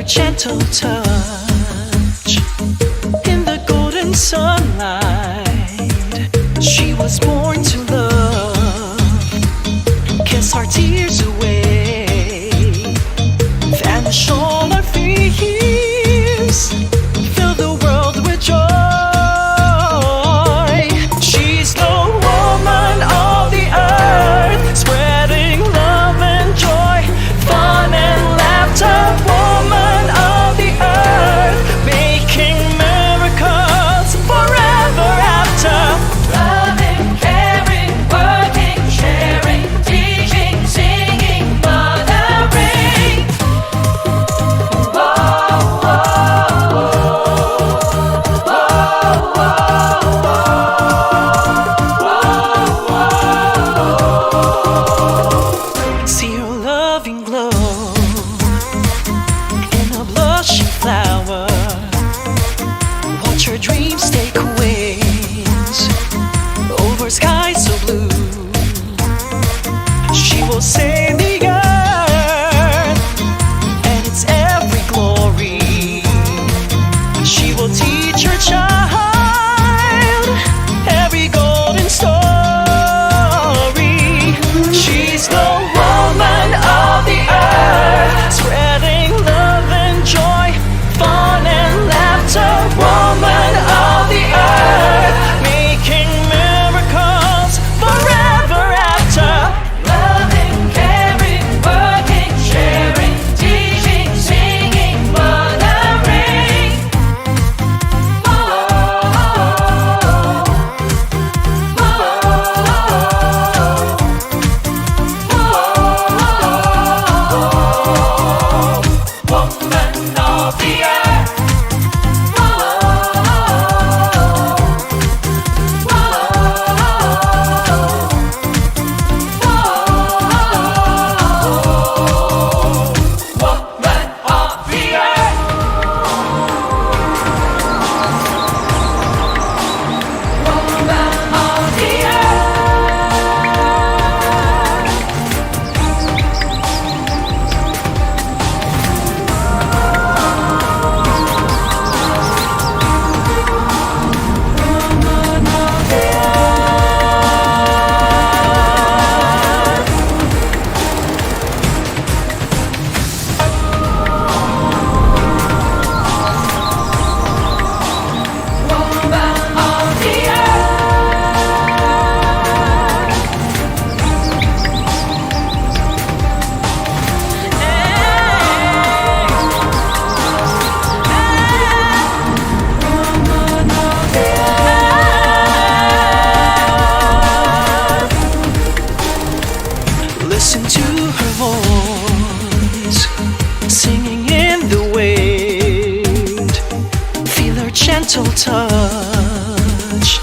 gentle touch in the golden sunlight. She was born to love, kiss our tears away, vanish all our fears, fill the world with joy. She's the woman of the earth, spreading love and joy, fun and laughter. Woman of the earth, making miracles forever after. Loving, caring, working, sharing, teaching, singing, mothering. Whoa, whoa, whoa. See her loving glow in a blushing flower. Watch her dreams take wings over skies so blue. She will save the earth and its every glory. She will teach her child every golden story. She's the woman of the earth, spreading love and joy, fun and laughter. Woman of the earth, making miracles forever after. Loving, caring, working, sharing, teaching, singing, mothering. Woman of the earth. Woman of the earth. Woman of the Listen to her voice, singing in the wind. Feel her gentle touch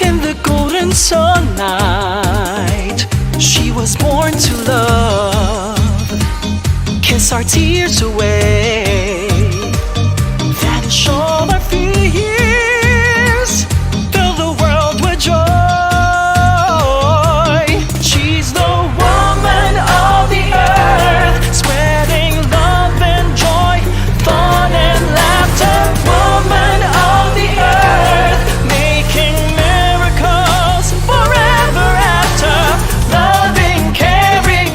in the golden sunlight. She was born to love, kiss our tears away, vanish all our fears, fill the world with joy. She's the woman of the earth, spreading love and joy, fun and laughter. Woman of the earth, making miracles forever after. Loving, caring.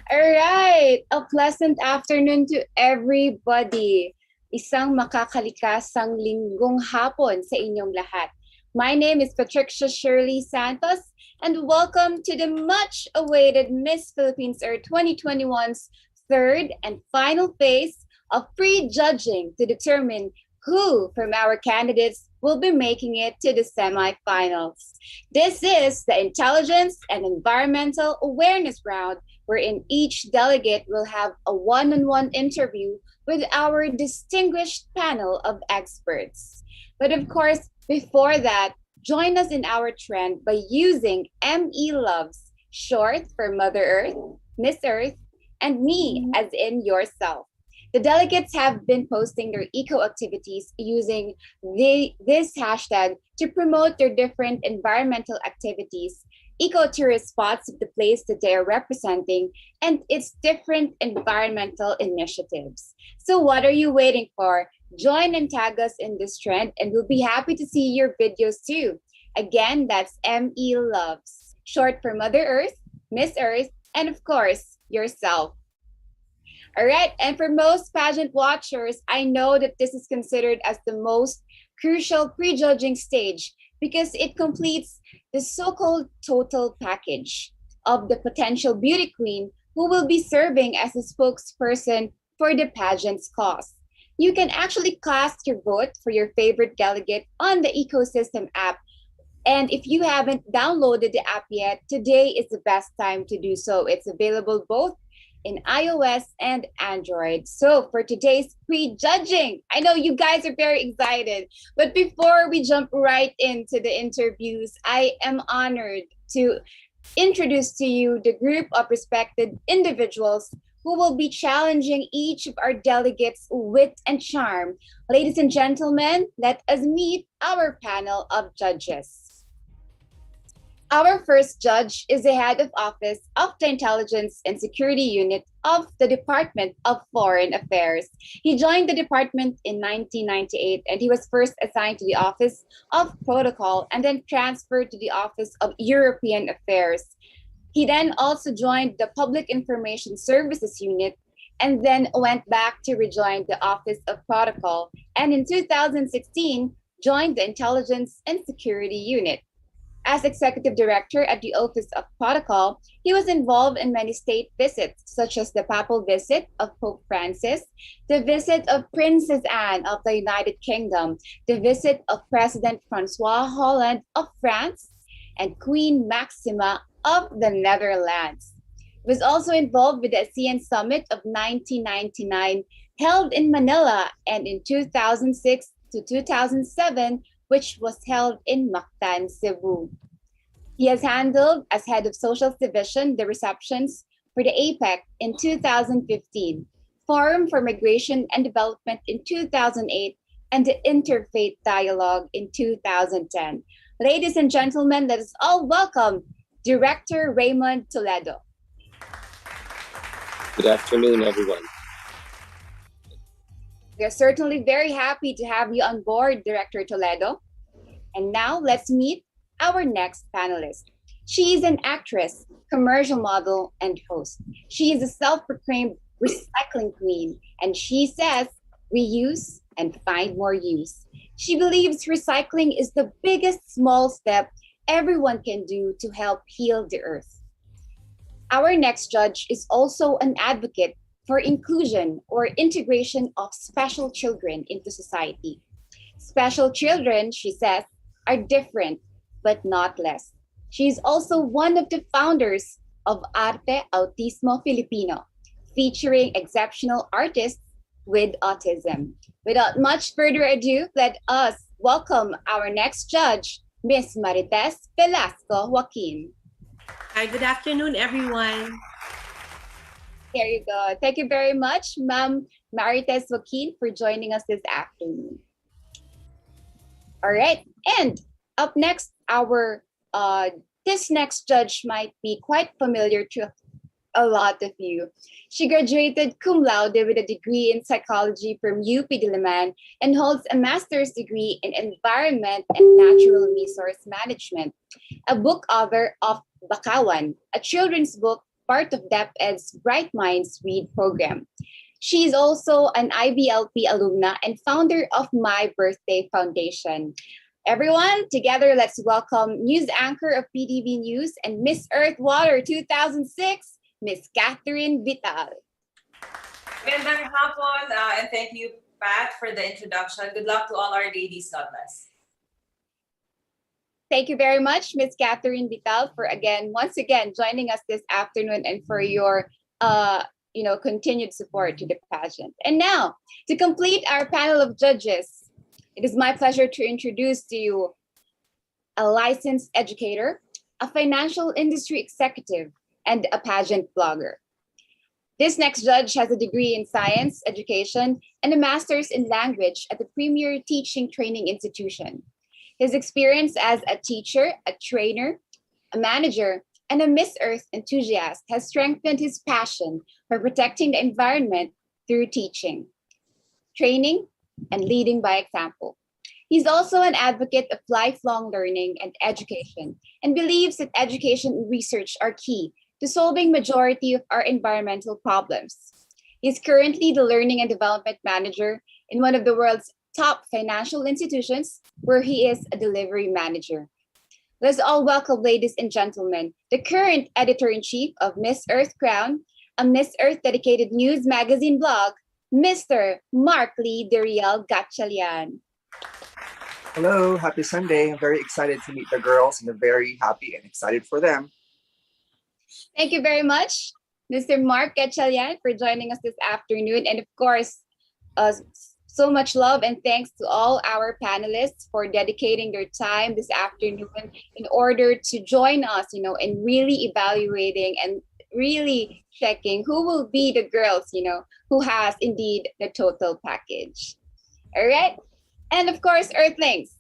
All right, a pleasant afternoon to everybody. Isang makakalikasang linggong hapon sa inyong lahat. My name is Patricia Shirley Santos, and welcome to the much-awaited Miss Philippines Earth 2021's third and final phase of prejudging to determine who from our candidates will be making it to the semifinals. This is the Intelligence and Environmental Awareness Round, wherein each delegate will have a one-on-one interview with our distinguished panel of experts. But of course, before that, join us in our trend by using ME Loves, short for Mother Earth, Miss Earth, and me, as in yourself. The delegates have been posting their eco activities using this hashtag to promote their different environmental activities, eco-tourist spots of the place that they are representing, and its different environmental initiatives. So what are you waiting for? Join and tag us in this trend, and we'll be happy to see your videos too. Again, that's ME Loves, short for Mother Earth, Miss Earth, and of course, yourself. All right, and for most pageant watchers, I know that this is considered as the most crucial prejudging stage because it completes the so-called total package of the potential beauty queen who will be serving as a spokesperson for the pageant's cause. You can actually cast your vote for your favorite delegate on the Ecosystem app. And if you haven't downloaded the app yet, today is the best time to do so. It's available both in iOS and Android. So for today's prejudging, I know you guys are very excited, but before we jump right into the interviews, I am honored to introduce to you the group of respected individuals who will be challenging each of our delegates' wit and charm. Ladies and gentlemen, let us meet our panel of judges. Our first judge is the head of office of the Intelligence and Security Unit of the Department of Foreign Affairs. He joined the department in 1998 and he was first assigned to the Office of Protocol and then transferred to the Office of European Affairs. He then also joined the Public Information Services Unit and then went back to rejoin the Office of Protocol, and in 2016 joined the Intelligence and Security Unit. As executive director at the Office of Protocol, he was involved in many state visits, such as the papal visit of Pope Francis, the visit of Princess Anne of the United Kingdom, the visit of President Francois Hollande of France, and Queen Maxima of the Netherlands. He was also involved with the ASEAN Summit of 1999, held in Manila, and in 2006 to 2007, which was held in Mactan, Cebu. He has handled, as head of Social Division, the receptions for the APEC in 2015, Forum for Migration and Development in 2008, and the Interfaith Dialogue in 2010. Ladies and gentlemen, let us all welcome Director Raymond Toledo. Good afternoon, everyone. We are certainly very happy to have you on board, Director Toledo. And now let's meet our next panelist. She is an actress, commercial model, and host. She is a self-proclaimed recycling queen, and she says, reuse and find more use. She believes recycling is the biggest small step everyone can do to help heal the earth. Our next judge is also an advocate for inclusion or integration of special children into society. Special children, she says, are different, but not less. She is also one of the founders of Arte Autismo Filipino, featuring exceptional artists with autism. Without much further ado, let us welcome our next judge, Miss Marites Velasco JOAQUIN. Hi, good afternoon, everyone. There you go. Thank you very much, Ma'am Marites JOAQUIN, for joining us this afternoon. All right, and up next, this next judge might be quite familiar to a lot of you. She graduated cum laude with a degree in psychology from UP Diplomat and holds a master's degree in environment and natural resource management. A book author of Bakawan, a children's book, part of DepEd's Bright Minds Read program. She is also an IBLP alumna and founder of My Birthday Foundation. Everyone, together, let's welcome news anchor of PTV News and Miss Earth Water 2006, Miss Catherine Vital. Magandang hapon, and thank you, Pat, for the introduction. Good luck to all our ladies, God bless. Thank you very much, Miss Catherine Vital, for once again joining us this afternoon and for your continued support to the pageant. And now, to complete our panel of judges, it is my pleasure to introduce to you a licensed educator, a financial industry executive, and a pageant blogger. This next judge has a degree in science, education, and a master's in language at the premier teaching training institution. His experience as a teacher, a trainer, a manager, and a Miss Earth enthusiast has strengthened his passion for protecting the environment through teaching, training, and leading by example. He's also an advocate of lifelong learning and education and believes that education and research are key to solving majority of our environmental problems. He's currently the Learning and Development Manager in one of the world's top financial institutions, where he is a delivery manager. Let's all welcome, ladies and gentlemen, the current editor-in-chief of Miss Earth Crown, a Miss Earth dedicated news magazine blog, Mr. Mark Lee Deriel GATCHALIAN. Hello, happy Sunday. I'm very excited to meet the girls and I'm very happy and excited for them. Thank you very much, Mr. Mark GATCHALIAN, for joining us this afternoon. And of course, so much love and thanks to all our panelists for dedicating their time this afternoon in order to join us, in really evaluating and really checking who will be the girls, who has indeed the total package. All right. And of course, Earthlings,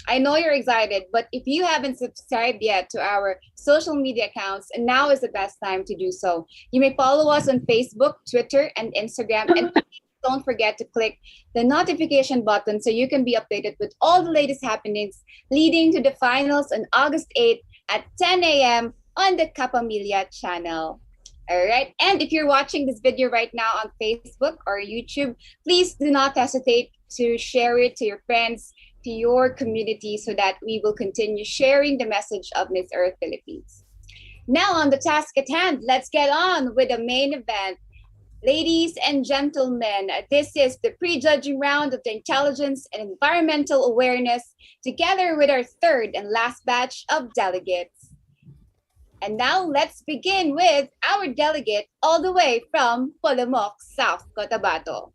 I know you're excited, but if you haven't subscribed yet to our social media accounts, now is the best time to do so. You may follow us on Facebook, Twitter, and Instagram. And don't forget to click the notification button so you can be updated with all the latest happenings leading to the finals on August 8th at 10 a.m. on the Kapamilya channel. All right. And if you're watching this video right now on Facebook or YouTube, please do not hesitate to share it to your friends, to your community, so that we will continue sharing the message of Miss Earth Philippines. Now on the task at hand, let's get on with the main event. Ladies and gentlemen, this is the prejudging round of the intelligence and environmental awareness, together with our third and last batch of delegates. And now let's begin with our delegate all the way from Polomok, South Cotabato.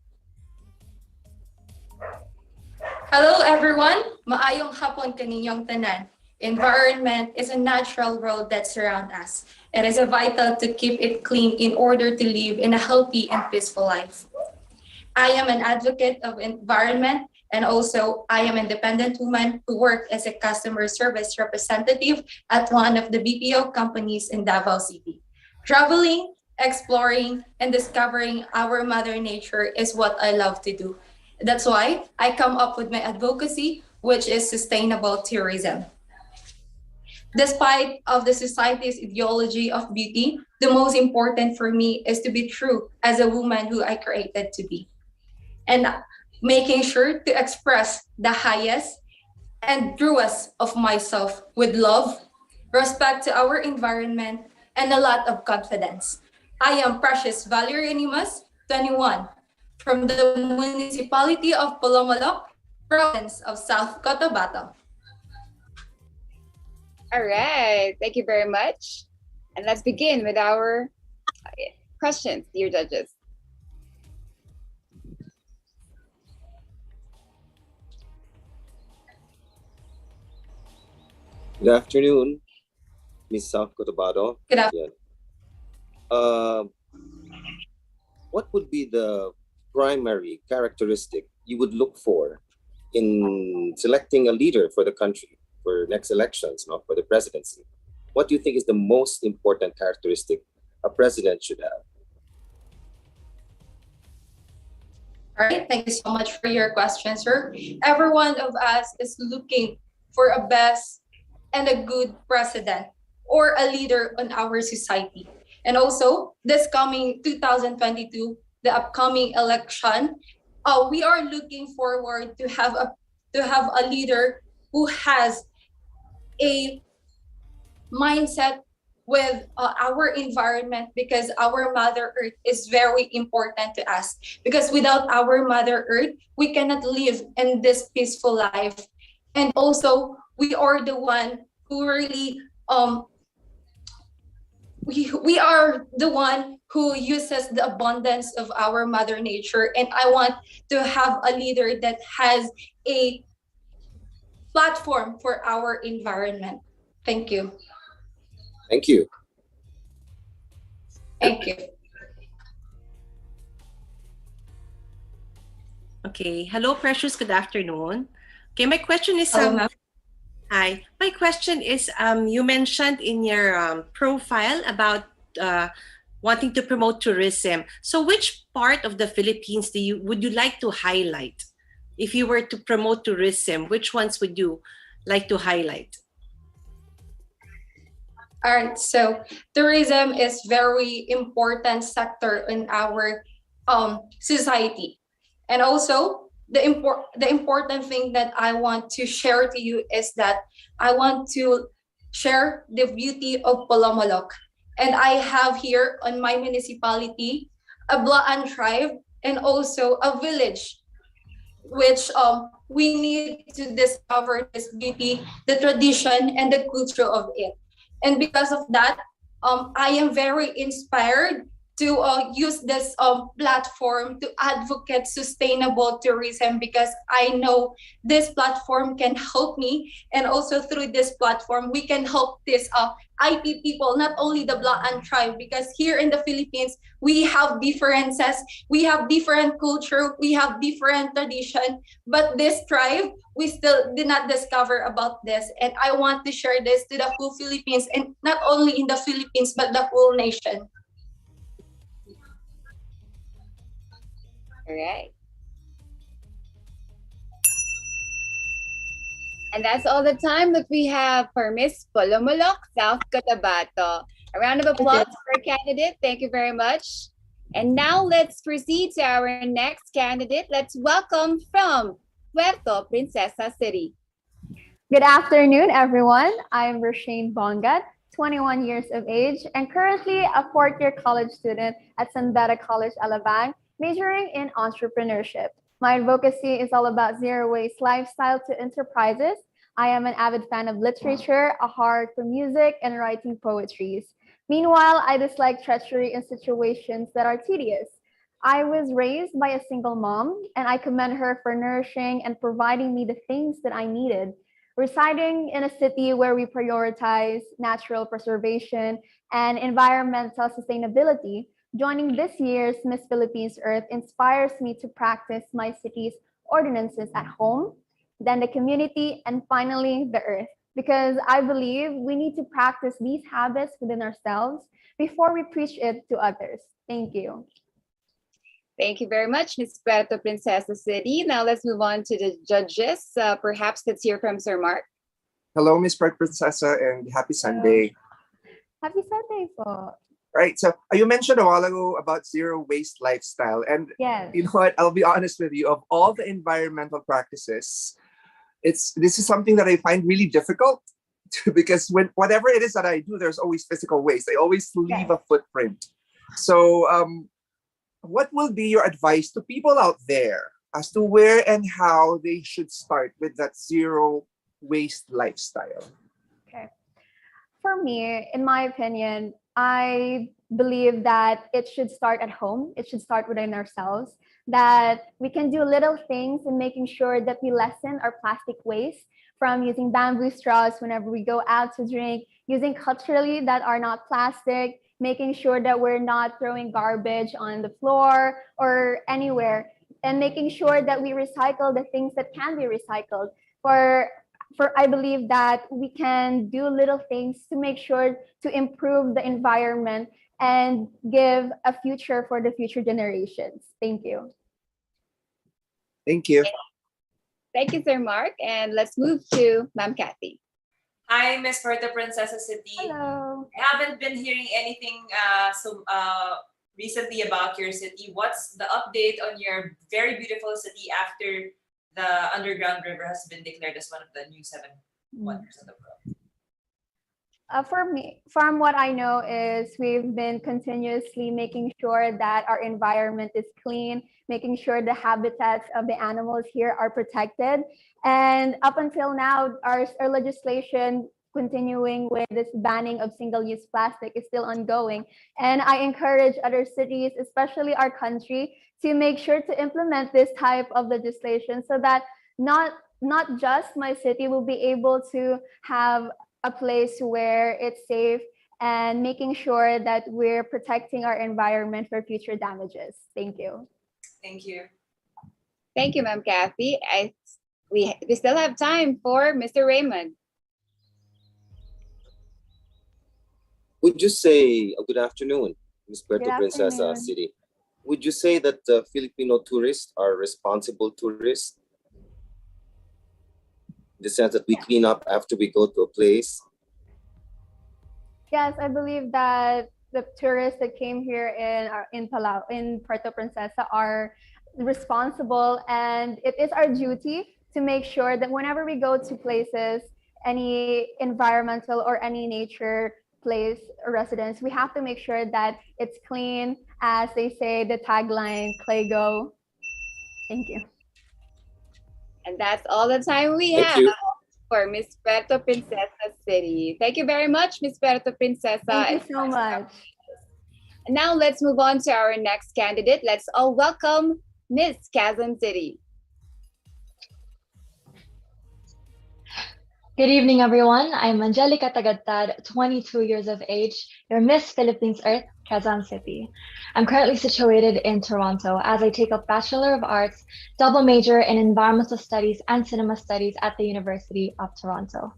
Hello everyone! Maayong hapon kaninyong tanan. Environment is a natural world that surrounds us. It is vital to keep it clean in order to live in a healthy and peaceful life. I am an advocate of environment, and also I am an independent woman who worked as a customer service representative at one of the BPO companies in Davao City. Traveling, exploring, and discovering our mother nature is what I love to do. That's why I come up with my advocacy, which is sustainable tourism. Despite of the society's ideology of beauty, the most important for me is to be true as a woman who I created to be. And making sure to express the highest and truest of myself with love, respect to our environment, and a lot of confidence. I am Precious Valerie Animas, 21, from the municipality of Polomolok, province of South Cotabato. All right, thank you very much. And let's begin with our questions, dear judges. Good afternoon, Ms. South Cotabato. Good afternoon. What would be the primary characteristic you would look for in selecting a leader for the country for next elections, not for the presidency? What do you think is the most important characteristic a president should have? All right, thank you so much for your question, sir. Every one of us is looking for a best and a good president or a leader in our society. And also, this coming 2022, the upcoming election, we are looking forward to have a leader who has a mindset with our environment, because our Mother Earth is very important to us. Because without our Mother Earth, we cannot live in this peaceful life. And also, we are the one who really we are the one who uses the abundance of our mother nature. And I want to have a leader that has a platform for our environment. Thank you. Thank you. Thank you. Okay. Hello, Precious. Good afternoon. Okay, my question is Hello, ma'am. hi. My question is you mentioned in your profile about wanting to promote tourism. So which part of the Philippines would you like to highlight? If you were to promote tourism, which ones would you like to highlight? All right, so tourism is very important sector in our society. And also the important thing that I want to share to you is that I want to share the beauty of Polomalok. And I have here on my municipality a Blaan tribe and also a village which we need to discover this beauty, the tradition, and the culture of it. And because of that, I am very inspired to use this platform to advocate sustainable tourism because I know this platform can help me, and also through this platform we can help this IP people, not only the Blaan tribe, because here in the Philippines we have differences, we have different culture, we have different tradition, but this tribe we still did not discover about this, and I want to share this to the whole Philippines, and not only in the Philippines but the whole nation. All right. And that's all the time that we have for Miss Polomolok, South Cotabato. A round of applause for our candidate. Thank you very much. And now let's proceed to our next candidate. Let's welcome from Puerto Princesa City. Good afternoon, everyone. I'm Roshane Bongat, 21 years of age, and currently a fourth-year college student at San Beda College, Alabang, majoring in entrepreneurship. My advocacy is all about zero-waste lifestyle to enterprises. I am an avid fan of literature, a heart for music, and writing poetries. Meanwhile, I dislike treachery in situations that are tedious. I was raised by a single mom, and I commend her for nourishing and providing me the things that I needed. Residing in a city where we prioritize natural preservation and environmental sustainability, joining this year's Miss Philippines Earth inspires me to practice my city's ordinances at home, then the community, and finally the earth. Because I believe we need to practice these habits within ourselves before we preach it to others. Thank you. Thank you very much, Miss Puerto Princesa City. Now let's move on to the judges. Perhaps let's hear from Sir Mark. Hello, Miss Princessa, and happy Sunday. Happy Sunday po. Right, so you mentioned a while ago about zero waste lifestyle, and Yes. you know what? I'll be honest with you. Of all the environmental practices, this is something that I find really difficult because whatever it is that I do, there's always physical waste. I always leave a footprint. So, what will be your advice to people out there as to where and how they should start with that zero waste lifestyle? Okay. For me, in my opinion, I believe that it should start at home. It should start within ourselves, that we can do little things in making sure that we lessen our plastic waste, from using bamboo straws whenever we go out to drink, using cutlery that are not plastic, making sure that we're not throwing garbage on the floor or anywhere, and making sure that we recycle the things that can be recycled. For I believe that we can do little things to make sure to improve the environment and give a future for the future generations. Thank you. Thank you. Thank you, Sir Mark. And let's move to Ma'am Kathy. Hi, Miss Puerto Princesa City. Hello. I haven't been hearing anything recently about your city. What's the update on your very beautiful city after the underground river has been declared as one of the new 7 wonders of the world? For me, from what I know is we've been continuously making sure that our environment is clean, making sure the habitats of the animals here are protected. And up until now, our legislation continuing with this banning of single-use plastic is still ongoing. And I encourage other cities, especially our country, to make sure to implement this type of legislation so that not just my city will be able to have a place where it's safe and making sure that we're protecting our environment for future damages. Thank you. Thank you. Thank you, Ma'am Kathy. We still have time for Mr. Raymond. Would you say, good afternoon, Ms. Puerto Good Princesa afternoon. City. Would you say that Filipino tourists are responsible tourists? In the sense that we clean up after we go to a place? Yes, I believe that the tourists that came here in Palau, in Puerto Princesa, are responsible, and it is our duty to make sure that whenever we go to places, any environmental or any nature place or residence, we have to make sure that it's clean, as they say the tagline, "Clay go." Thank you. And that's all the time we Thank have you. for Miss Puerto Princesa City. Thank you very much, Miss Puerto Princesa. Thank you so much. And now let's move on to our next candidate. Let's all welcome Miss Quezon City. Good evening, everyone. I'm Angelica Tagadtad, 22 years of age, your Miss Philippines Earth, Quezon City. I'm currently situated in Toronto as I take a Bachelor of Arts double major in Environmental Studies and Cinema Studies at the University of Toronto.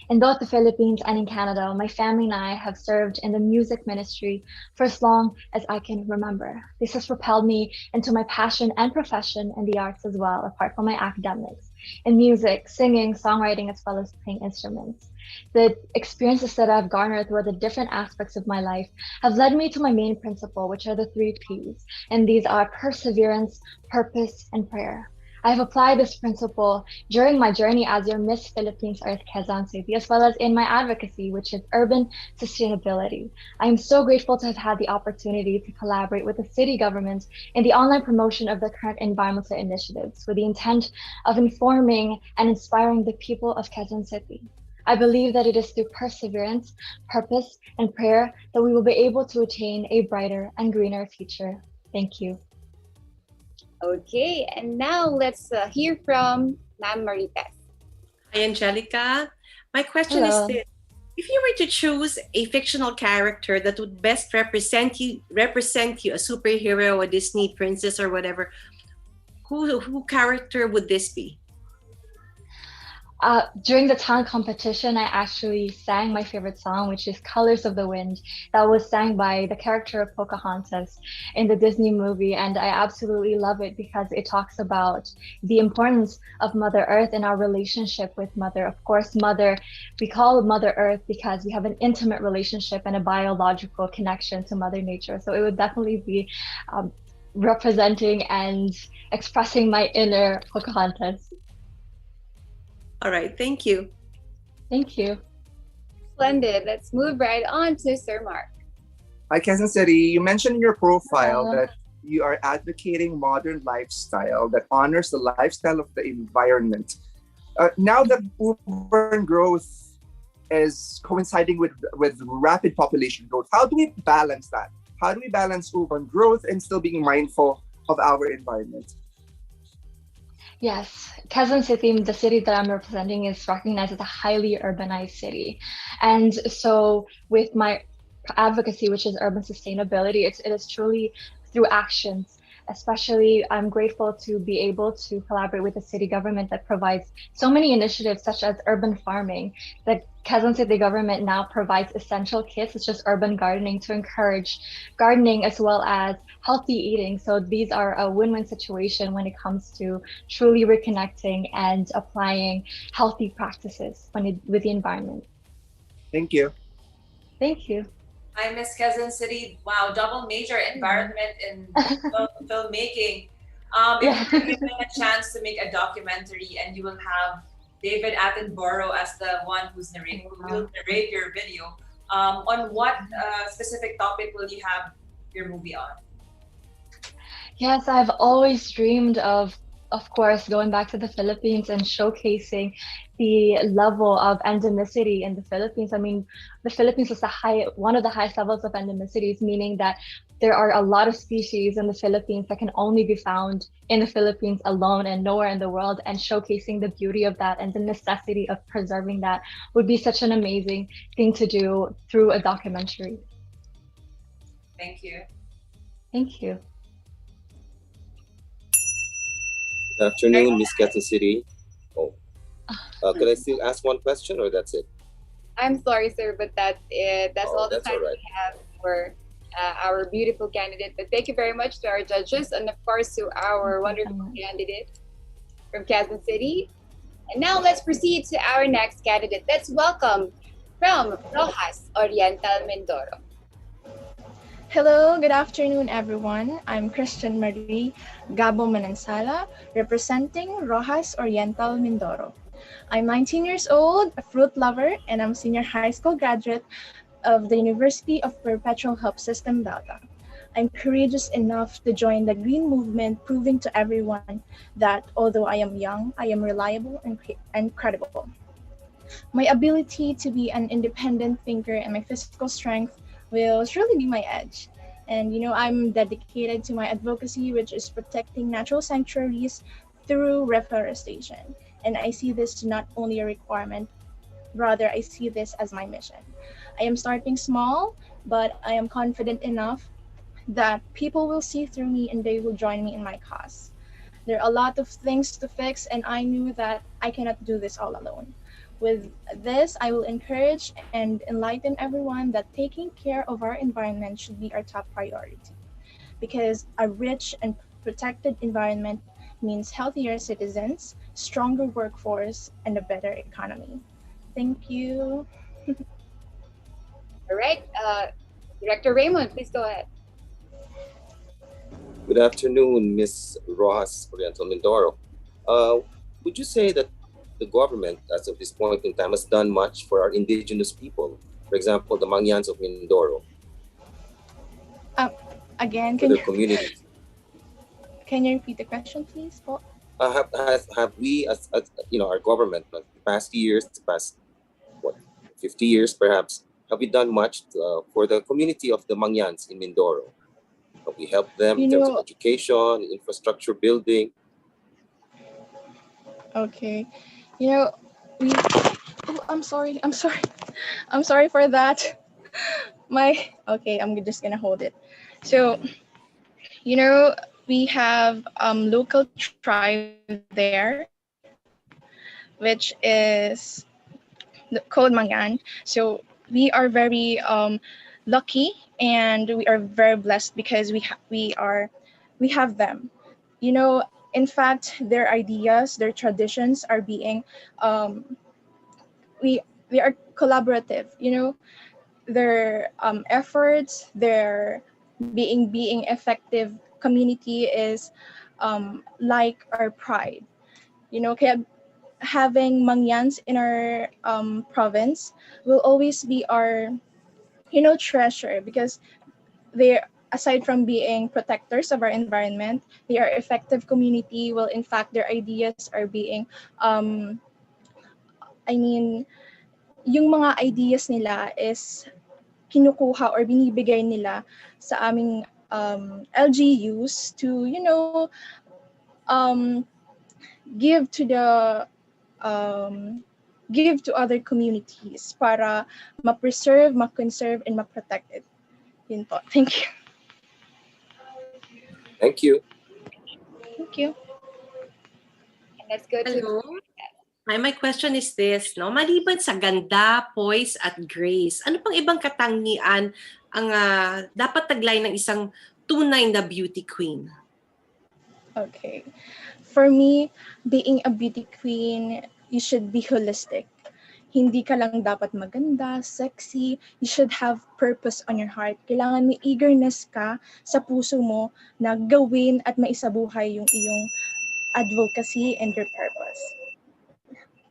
In both the Philippines and in Canada, my family and I have served in the music ministry for as long as I can remember. This has propelled me into my passion and profession in the arts as well, apart from my academics, in music, singing, songwriting, as well as playing instruments. The experiences that I've garnered through the different aspects of my life have led me to my main principle, which are the 3 Ps, and these are perseverance, purpose, and prayer. I've applied this principle during my journey as your Miss Philippines Earth Quezon City, as well as in my advocacy, which is urban sustainability. I am so grateful to have had the opportunity to collaborate with the city government in the online promotion of the current environmental initiatives with the intent of informing and inspiring the people of Quezon City. I believe that it is through perseverance, purpose, and prayer that we will be able to attain a brighter and greener future. Thank you. Okay, and now let's hear from Ma'am Marites. Hi, Angelica. My question is Hello. this. If you were to choose a fictional character that would best represent you, a superhero, a Disney princess, or whatever, who character would this be? During the talent competition, I actually sang my favorite song, which is Colors of the Wind, that was sang by the character of Pocahontas in the Disney movie. And I absolutely love it because it talks about the importance of Mother Earth and our relationship with Mother. Of course, Mother, we call Mother Earth because we have an intimate relationship and a biological connection to Mother Nature. So it would definitely be representing and expressing my inner Pocahontas. All right, thank you. Thank you. Splendid. Let's move right on to Sir Mark. Hi, Quezon City. You mentioned in your profile Hello. that you are advocating modern lifestyle that honors the lifestyle of the environment. Now that urban growth is coinciding with rapid population growth, how do we balance that? How do we balance urban growth and still being mindful of our environment? Yes, Quezon City, the city that I'm representing, is recognized as a highly urbanized city. And so with my advocacy, which is urban sustainability, it is truly through actions. Especially, I'm grateful to be able to collaborate with the city government that provides so many initiatives such as urban farming. The Quezon City government now provides essential kits such as urban gardening to encourage gardening as well as healthy eating. So these are a win-win situation when it comes to truly reconnecting and applying healthy practices with the environment. Thank you. Thank you. I miss Quezon City. Wow, double major environment in filmmaking. If you're given a chance to make a documentary and you will have David Attenborough as the one who will narrate your video, on what specific topic will you have your movie on? Yes, I've always dreamed of course, going back to the Philippines and showcasing the level of endemicity in the Philippines. I mean, the Philippines is one of the highest levels of endemicities, meaning that there are a lot of species in the Philippines that can only be found in the Philippines alone and nowhere in the world, and showcasing the beauty of that and the necessity of preserving that would be such an amazing thing to do through a documentary. Thank you. Thank you. Good afternoon, Miss Quezon City. Oh, could I still ask one question, or that's it? I'm sorry, sir, but that's it. That's Oh, all the that's time all right. we have for our beautiful candidate. But thank you very much to our judges and, of course, to our wonderful candidate from Quezon City. And now let's proceed to our next candidate. Let's welcome from Rojas Oriental Mindoro. Hello, good afternoon, everyone. I'm Christian Marie Gabo Manansala, representing Rojas Oriental Mindoro. I'm 19 years old, a fruit lover, and I'm senior high school graduate of the University of Perpetual Help System Delta. I'm courageous enough to join the Green Movement, proving to everyone that although I am young, I am reliable and credible. My ability to be an independent thinker and my physical strength will surely be my edge. And I'm dedicated to my advocacy, which is protecting natural sanctuaries through reforestation. And I see this not only a requirement, rather I see this as my mission. I am starting small, but I am confident enough that people will see through me and they will join me in my cause. There are a lot of things to fix, and I knew that I cannot do this all alone. With this, I will encourage and enlighten everyone that taking care of our environment should be our top priority, because a rich and protected environment means healthier citizens, stronger workforce, and a better economy. Thank you. All right, Director Raymond, please go ahead. Good afternoon, Miss Rojas Oriental Mindoro. Would you say that the government, as of this point in time, has done much for our indigenous people? For example, the Mangyans of Mindoro, Again, for their communities. can you repeat the question, please, Paul? Have we, as our government, like the past years, the past 50 years perhaps, have we done much for the community of the Mangyans in Mindoro? Have we helped them in terms of education, infrastructure building? Okay, we. Oh, I'm sorry. I'm sorry for that. Okay, I'm just gonna hold it. So, we have local tribe there, which is called Mangan. So we are very lucky, and we are very blessed because we have them. In fact, their ideas, their traditions are being they are collaborative. Their efforts, their being effective community is like our pride. Kaya having Mangyans in our province will always be our treasure, because they, aside from being protectors of our environment, they are effective community. Well, in fact, their ideas are being yung mga ideas nila is kinukuha or binibigay nila sa aming LGUs to give to the give to other communities para ma-preserve, ma-conserve, and ma-protect it. Yun po. Thank you. Thank you. Thank you. And let's go to... Hello. My question is this, no? Maliban sa ganda, poise, at grace, ano pang ibang katangian ang dapat taglay ng isang tunay na beauty queen? Okay. For me, being a beauty queen, you should be holistic. Hindi ka lang dapat maganda, sexy. You should have purpose on your heart. Kailangan may eagerness ka sa puso mo na gawin at maisabuhay yung iyong advocacy and your purpose.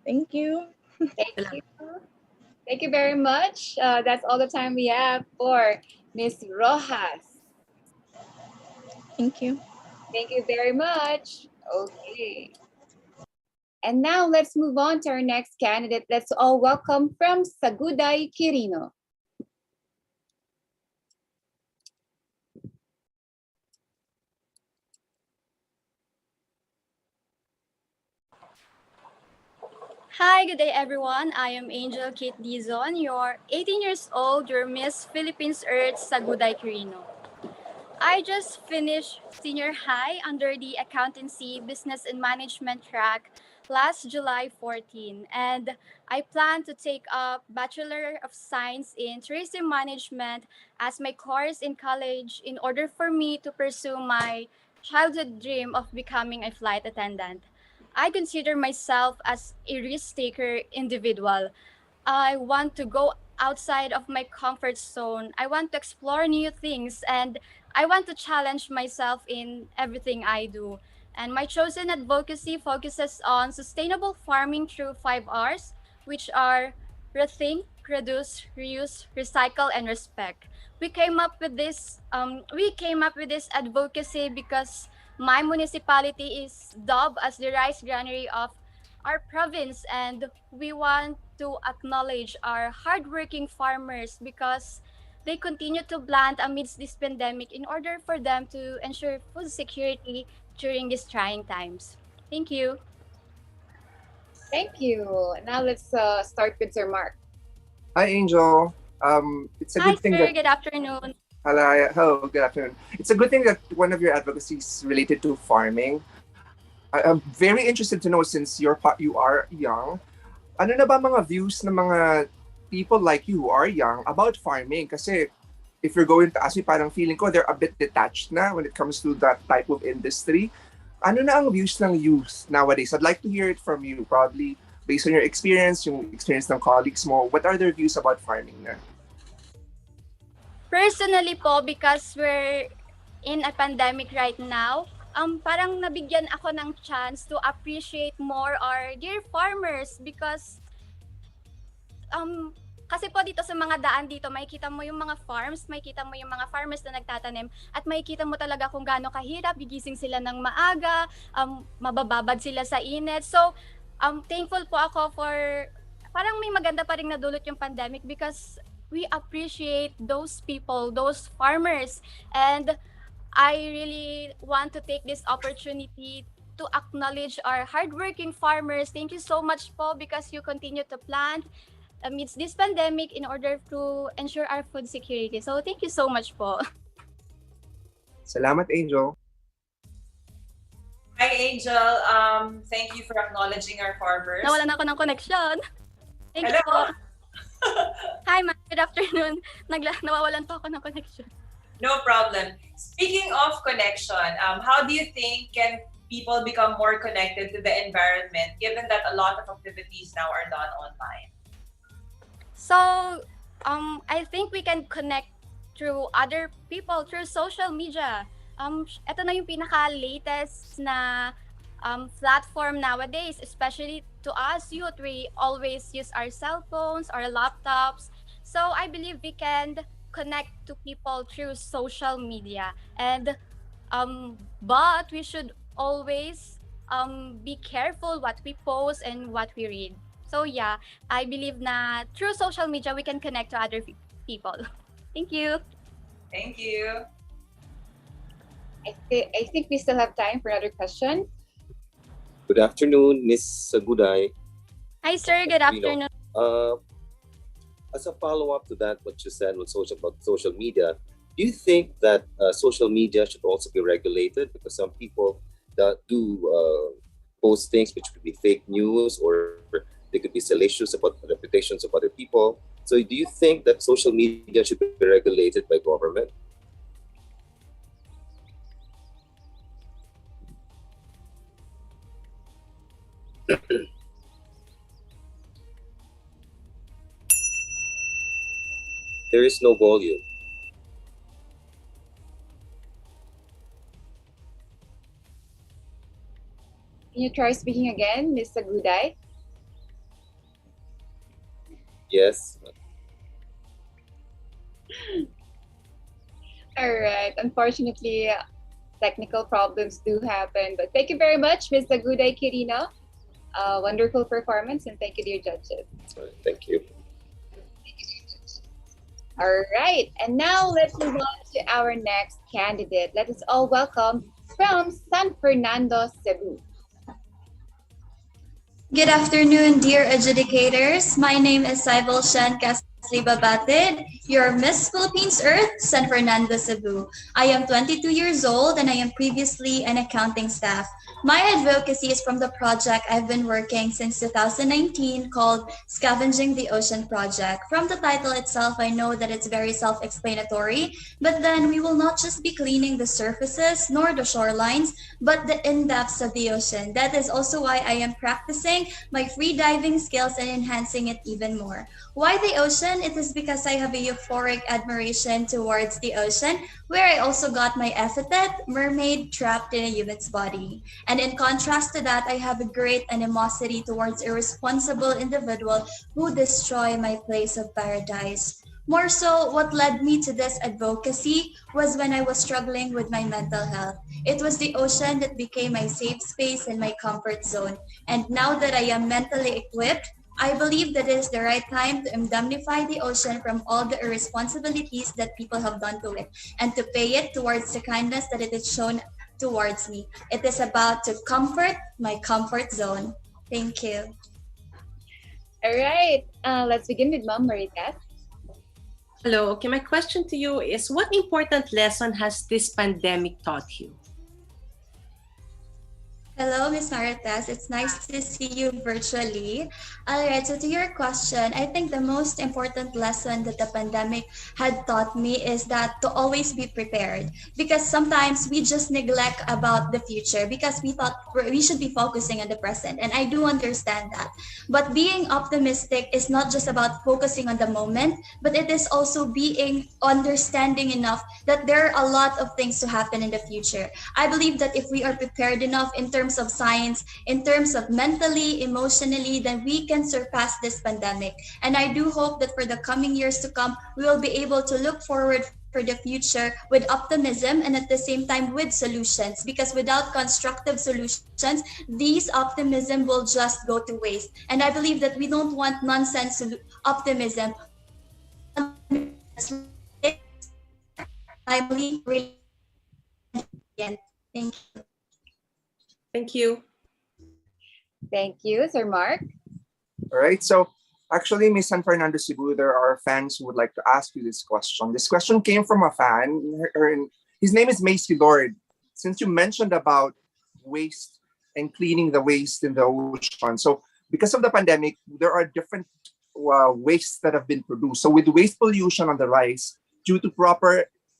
Thank you. Thank you. Thank you very much. That's all the time we have for Ms. Rojas. Thank you. Thank you very much. Okay. And now let's move on to our next candidate. Let's all welcome from Saguday, Quirino. Hi, good day everyone. I am Angel Kate Dizon. You're 18 years old. You're Miss Philippines Earth Saguday Quirino. I just finished senior high under the accountancy, business, and management track last July 14, and I plan to take up Bachelor of Science in Tourism Management as my course in college in order for me to pursue my childhood dream of becoming a flight attendant. I consider myself as a risk-taker individual. I want to go outside of my comfort zone. I want to explore new things and I want to challenge myself in everything I do. And my chosen advocacy focuses on sustainable farming through 5 Rs, which are rethink, reduce, reuse, recycle, and respect. We came up with this advocacy because my municipality is dubbed as the rice granary of our province, and we want to acknowledge our hardworking farmers because they continue to plant amidst this pandemic in order for them to ensure food security during these trying times. Thank you. Thank you. Now let's start with Sir Mark. Hi, Angel. It's a Hi, good thing sir. that Good afternoon. hello, good afternoon. It's a good thing that one of your advocacies related to farming. I'm very interested to know, since you are young, ano na ba mga views ng mga people like you who are young about farming? Kasi if you're going to ask me, parang feeling ko they're a bit detached na when it comes to that type of industry. Ano na ang views ng youth nowadays? I'd like to hear it from you, probably based on your experience, yung experience ng colleagues mo. What are their views about farming na? Personally po, because we're in a pandemic right now, parang nabigyan ako ng chance to appreciate more our dear farmers because kasi po dito sa mga daan dito, makikita mo yung mga farms, makikita mo yung mga farmers na nagtatanim at makikita mo talaga kung gaano kahirap, gigising sila ng maaga, mabababad sila sa init. So, thankful po ako for, parang may maganda pa rin nadulot yung pandemic because we appreciate those people, those farmers. And I really want to take this opportunity to acknowledge our hardworking farmers. Thank you so much po because you continue to plant amidst this pandemic in order to ensure our food security. So thank you so much po. Salamat, Angel. Hi, Angel. Thank you for acknowledging our farmers. Nawalan ako ng connection. Thank you Hello. po. Hi, ma'am. Good afternoon. Nawawalan po ako ng connection. No problem. Speaking of connection, how do you think can people become more connected to the environment given that a lot of activities now are done online? So, I think we can connect through other people through social media. Ito na yung pinaka-latest na platform nowadays, especially to us youth. We always use our cell phones, our laptops. So, I believe we can connect to people through social media. And but we should always be careful what we post and what we read. So yeah, I believe na through social media we can connect to other people. Thank you. Thank you. I think we still have time for another question. Good afternoon, Miss Saguday. Hi sir, good afternoon. As a follow-up to that, what you said about social media, do you think that social media should also be regulated? Because some people that do post things which could be fake news, or they could be salacious about the reputations of other people. So do you think that social media should be regulated by government? There is no volume. Can you try speaking again, Mr. Guday? Yes. All right. Unfortunately, technical problems do happen, but thank you very much, Mr. Guday Quirino. Wonderful performance, and thank you, dear judges. Thank you. All right, and now let's move on to our next candidate. Let us all welcome from San Fernando, Cebu. Good afternoon, dear adjudicators. My name is Saibal Shan Babatid, your Miss Philippines Earth, San Fernando, Cebu. I am 22 years old and I am previously an accounting staff. My advocacy is from the project I've been working since 2019 called Scavenging the Ocean Project. From the title itself, I know that it's very self-explanatory, but then we will not just be cleaning the surfaces nor the shorelines, but the in-depths of the ocean. That is also why I am practicing my free diving skills and enhancing it even more. Why the ocean? It is because I have a euphoric admiration towards the ocean, where I also got my epithet, mermaid trapped in a human's body. And in contrast to that, I have a great animosity towards irresponsible individuals who destroy my place of paradise. More so, what led me to this advocacy was when I was struggling with my mental health. It was the ocean that became my safe space and my comfort zone. And now that I am mentally equipped, I believe that it is the right time to indemnify the ocean from all the irresponsibilities that people have done to it and to pay it towards the kindness that it has shown towards me. It is about to comfort my comfort zone. Thank you. All right, let's begin with Ma'am Marites. Hello. Okay, my question to you is, what important lesson has this pandemic taught you? Hello, Ms. Marites. It's nice to see you virtually. All right, so to your question, I think the most important lesson that the pandemic had taught me is that to always be prepared. Because sometimes we just neglect about the future because we thought we should be focusing on the present. And I do understand that. But being optimistic is not just about focusing on the moment, but it is also being understanding enough that there are a lot of things to happen in the future. I believe that if we are prepared enough in terms of science, in terms of mentally, emotionally, then we can surpass this pandemic. And I do hope that for the coming years to come, we will be able to look forward for the future with optimism and at the same time with solutions, because without constructive solutions, these optimism will just go to waste. And I believe that we don't want nonsense optimism. Timely, brilliant. Thank you. Thank you. Thank you, Sir Mark. All right. So actually, Miss San Fernando, Cebu, there are fans who would like to ask you this question. This question came from a fan. His name is Macy Lord. Since you mentioned about waste and cleaning the waste in the ocean, so because of the pandemic, there are different wastes that have been produced. So with waste pollution on the rise due to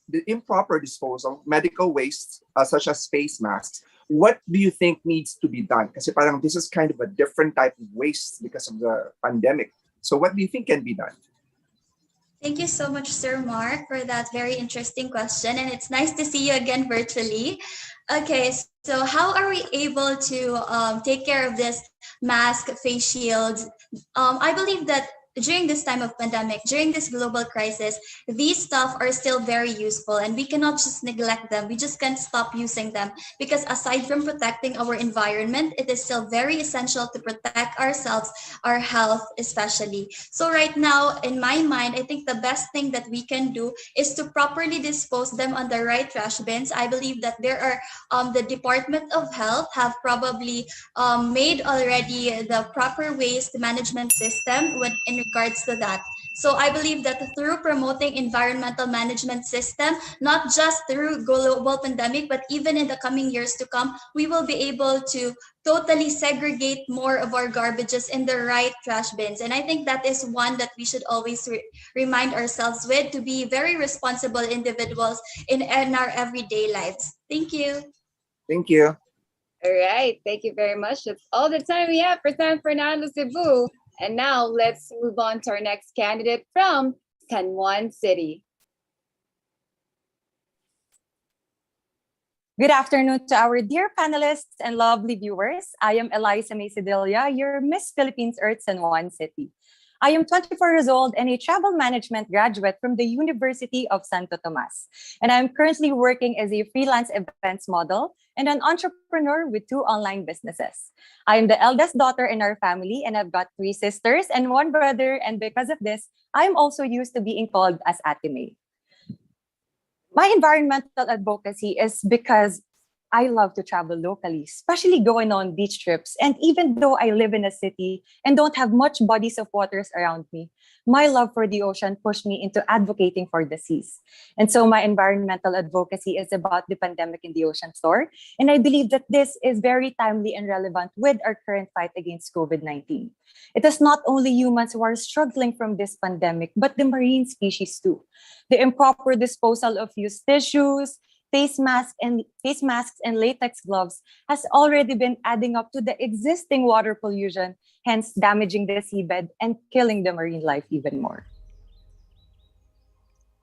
the improper disposal, medical waste such as face masks, what do you think needs to be done? Kasi parang this is kind of a different type of waste because of the pandemic. So what do you think can be done? Thank you so much, Sir Mark, for that very interesting question. And it's nice to see you again virtually. Okay, so how are we able to take care of this mask, face shields? I believe that during this time of pandemic, during this global crisis, these stuff are still very useful and we cannot just neglect them. We just can't stop using them because aside from protecting our environment, it is still very essential to protect ourselves, our health especially. So right now, in my mind, I think the best thing that we can do is to properly dispose them on the right trash bins. I believe that there are the Department of Health have probably made already the proper waste management system in regards to that. So I believe that through promoting environmental management system, not just through global pandemic, but even in the coming years to come, we will be able to totally segregate more of our garbages in the right trash bins. And I think that is one that we should always remind ourselves with, to be very responsible individuals in our everyday lives. Thank you. Thank you. All right, thank you very much. That's all the time we have for San Fernando, Cebu. And now let's move on to our next candidate from San Juan City. Good afternoon to our dear panelists and lovely viewers. I am Eliza Maysidelia, your Miss Philippines Earth San Juan City. I am 24 years old and a travel management graduate from the University of Santo Tomas. And I'm currently working as a freelance events model and an entrepreneur with 2 online businesses. I am the eldest daughter in our family and I've got 3 sisters and 1 brother. And because of this, I'm also used to being called as Ate May. My environmental advocacy is because I love to travel locally, especially going on beach trips. And even though I live in a city and don't have much bodies of waters around me, my love for the ocean pushed me into advocating for the seas. And so my environmental advocacy is about the pandemic in the ocean floor. And I believe that this is very timely and relevant with our current fight against COVID-19. It is not only humans who are struggling from this pandemic, but the marine species too. The improper disposal of used tissues, face masks and latex gloves has already been adding up to the existing water pollution, hence damaging the seabed and killing the marine life even more.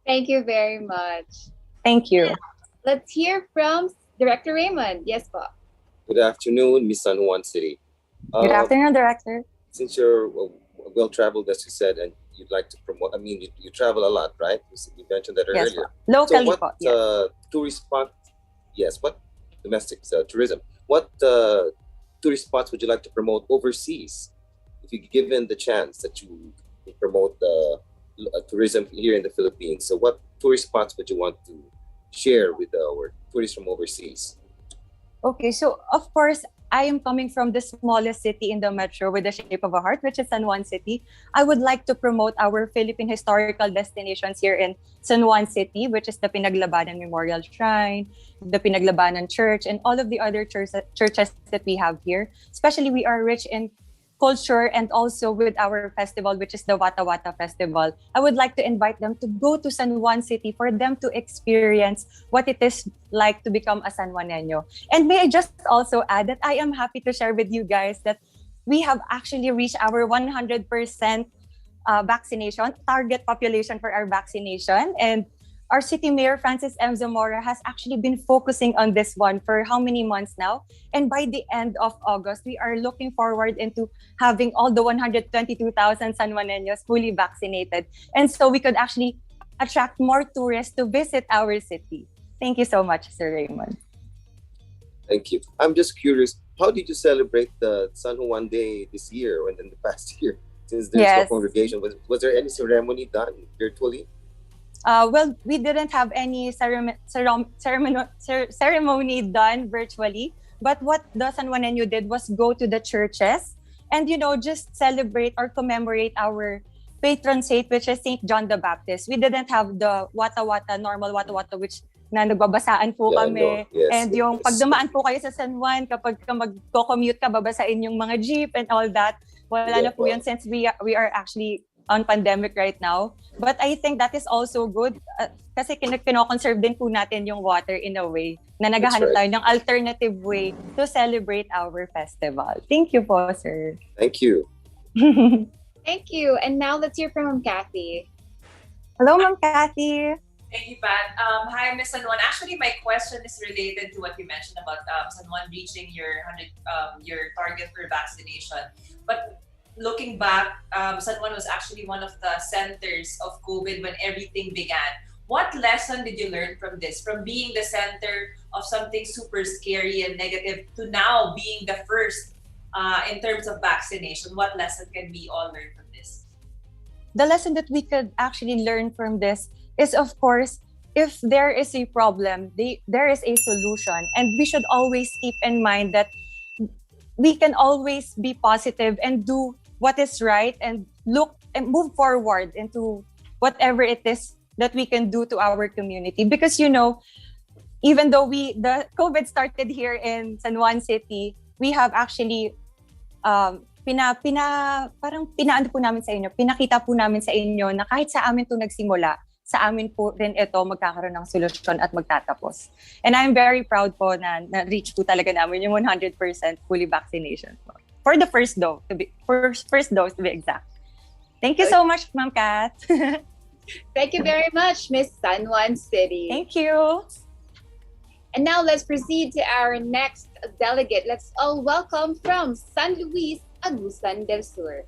Thank you very much. Thank you. Let's hear from Director Raymond. Yes, po. Good afternoon, Miss San Juan City. Good afternoon, Director. Since you're well-traveled, as you said, and you'd like to promote, you travel a lot, right? You mentioned that Yes, earlier. locally, so what po, yes. tourist spot? Yes, what domestic tourism? What tourist spots would you like to promote overseas? If you're given the chance that you promote tourism here in the Philippines, so what tourist spots would you want to share with our tourists from overseas? Okay, so of course, I am coming from the smallest city in the metro with the shape of a heart, which is San Juan City. I would like to promote our Philippine historical destinations here in San Juan City, which is the Pinaglabanan Memorial Shrine, the Pinaglabanan Church, and all of the other churches that we have here. Especially, we are rich in culture and also with our festival, which is the Wata Wata Festival. I would like to invite them to go to San Juan City for them to experience what it is like to become a San Juaneño. And may I just also add that I am happy to share with you guys that we have actually reached our 100% vaccination, target population for our vaccination. And our City Mayor, Francis M. Zamora, has actually been focusing on this one for how many months now? And by the end of August, we are looking forward into having all the 122,000 San Juaneños fully vaccinated. And so we could actually attract more tourists to visit our city. Thank you so much, Sir Raymond. Thank you. I'm just curious, how did you celebrate the San Juan Day this year and in the past year? Since there's no congregation, was there any ceremony done virtually? Well, we didn't have any ceremony done virtually, but what the San Juaneño did was go to the churches and, just celebrate or commemorate our patron saint, which is Saint John the Baptist. We didn't have the normal wata-wata, which na nagbabasaan po kami. Yes, and yung pag dumaan po kayo sa San Juan, kapag magko-commute ka, babasain yung mga jeep and all that. Wala na po yun since we are actually on pandemic right now. But I think that is also good kasi kino-conserve din po natin yung water in a way na naghahanap tayo ng alternative way to celebrate our festival. Thank you po, sir. Thank you. Thank you. And now let's hear from Kathy. Hello, Ma'am Kathy. Thank you, Pat. Hi, Ms. San Juan. Actually, my question is related to what you mentioned about San Juan reaching your target for vaccination. But looking back, San Juan was actually one of the centers of COVID when everything began. What lesson did you learn from this? From being the center of something super scary and negative to now being the first in terms of vaccination, what lesson can we all learn from this? The lesson that we could actually learn from this is, of course, if there is a problem, there is a solution. And we should always keep in mind that we can always be positive and do what is right and look and move forward into whatever it is that we can do to our community. Because, even though the COVID started here in San Juan City, we have actually pinakita po namin sa inyo na kahit sa amin ito nagsimula, sa amin po rin ito magkakaroon ng solusyon at magtatapos. And I'm very proud po na na-reach po talaga namin yung 100% fully vaccination po. For the first dose, to be exact. Thank you so much, Ma'am Kat. Thank you very much, Miss San Juan City. Thank you. And now let's proceed to our next delegate. Let's all welcome from San Luis, Agusan del Sur.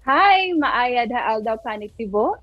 Hi, maayad haaldaw paniktibo.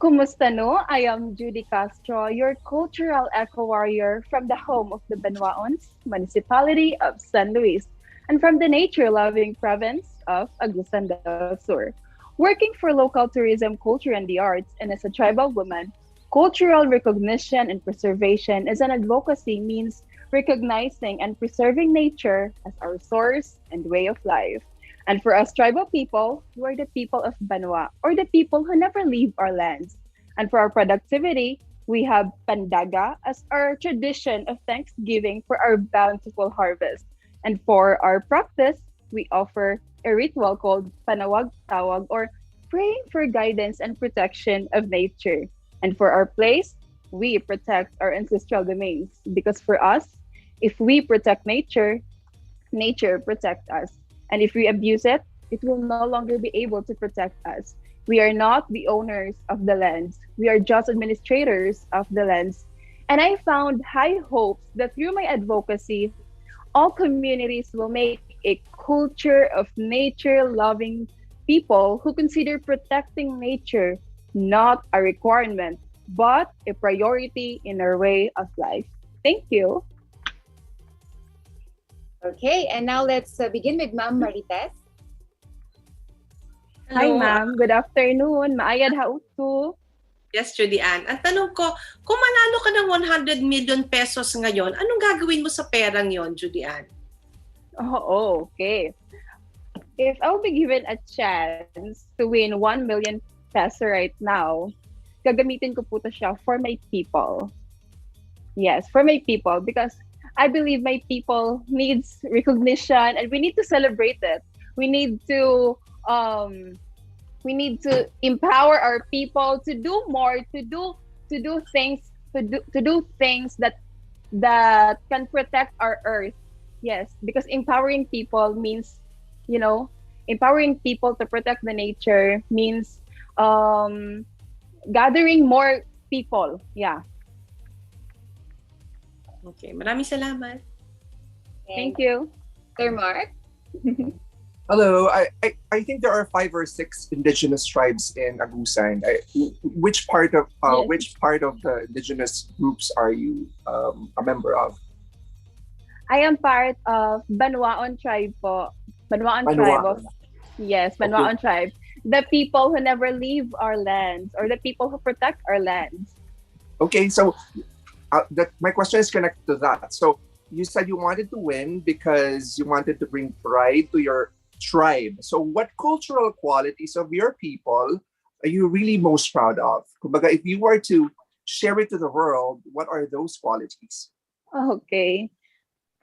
Kumusta no? I am Judy Castro, your cultural eco-warrior from the home of the Benuaons, municipality of San Luis, and from the nature-loving province of Agusan del Sur. Working for local tourism, culture, and the arts, and as a tribal woman, cultural recognition and preservation as an advocacy means recognizing and preserving nature as our source and way of life. And for us tribal people, we are the people of Banwa, or the people who never leave our lands. And for our productivity, we have Pandaga as our tradition of thanksgiving for our bountiful harvest. And for our practice, we offer a ritual called Panawag Tawag, or praying for guidance and protection of nature. And for our place, we protect our ancestral domains, because for us, if we protect nature, nature protects us. And if we abuse it, it will no longer be able to protect us. We are not the owners of the lands. We are just administrators of the lands. And I found high hopes that through my advocacy, all communities will make a culture of nature-loving people who consider protecting nature not a requirement, but a priority in our way of life. Thank you. Okay, and now let's begin with Ma'am Marites. Hi, Hello. ma'am. Good afternoon. Maayad hauto. Yes, Judy Ann. Ang tanong ko, kung manalo ka ng 100 million pesos ngayon, anong gagawin mo sa perang yon, Judy Ann? Oh, okay. If I'll be given a chance to win 1 million peso right now, gagamitin ko po to siya for my people. Yes, for my people, because I believe my people needs recognition, and we need to celebrate it. We need to empower our people to do more, to do things that can protect our earth. Yes, because empowering people means, empowering people to protect the nature means gathering more people. Yeah. Okay, maraming salamat. Thank you. Sir Mark? Hello. I think there are 5 or 6 indigenous tribes in Agusan. Which part of the indigenous groups are you a member of? I am part of Banwaon tribe po. Banwaon Banwaon. tribe of, yes, Banwaon tribe. The people who never leave our lands, or the people who protect our lands. Okay, so my question is connected to that. So you said you wanted to win because you wanted to bring pride to your tribe. So what cultural qualities of your people are you really most proud of? Kumbaga, if you were to share it to the world, what are those qualities? Okay.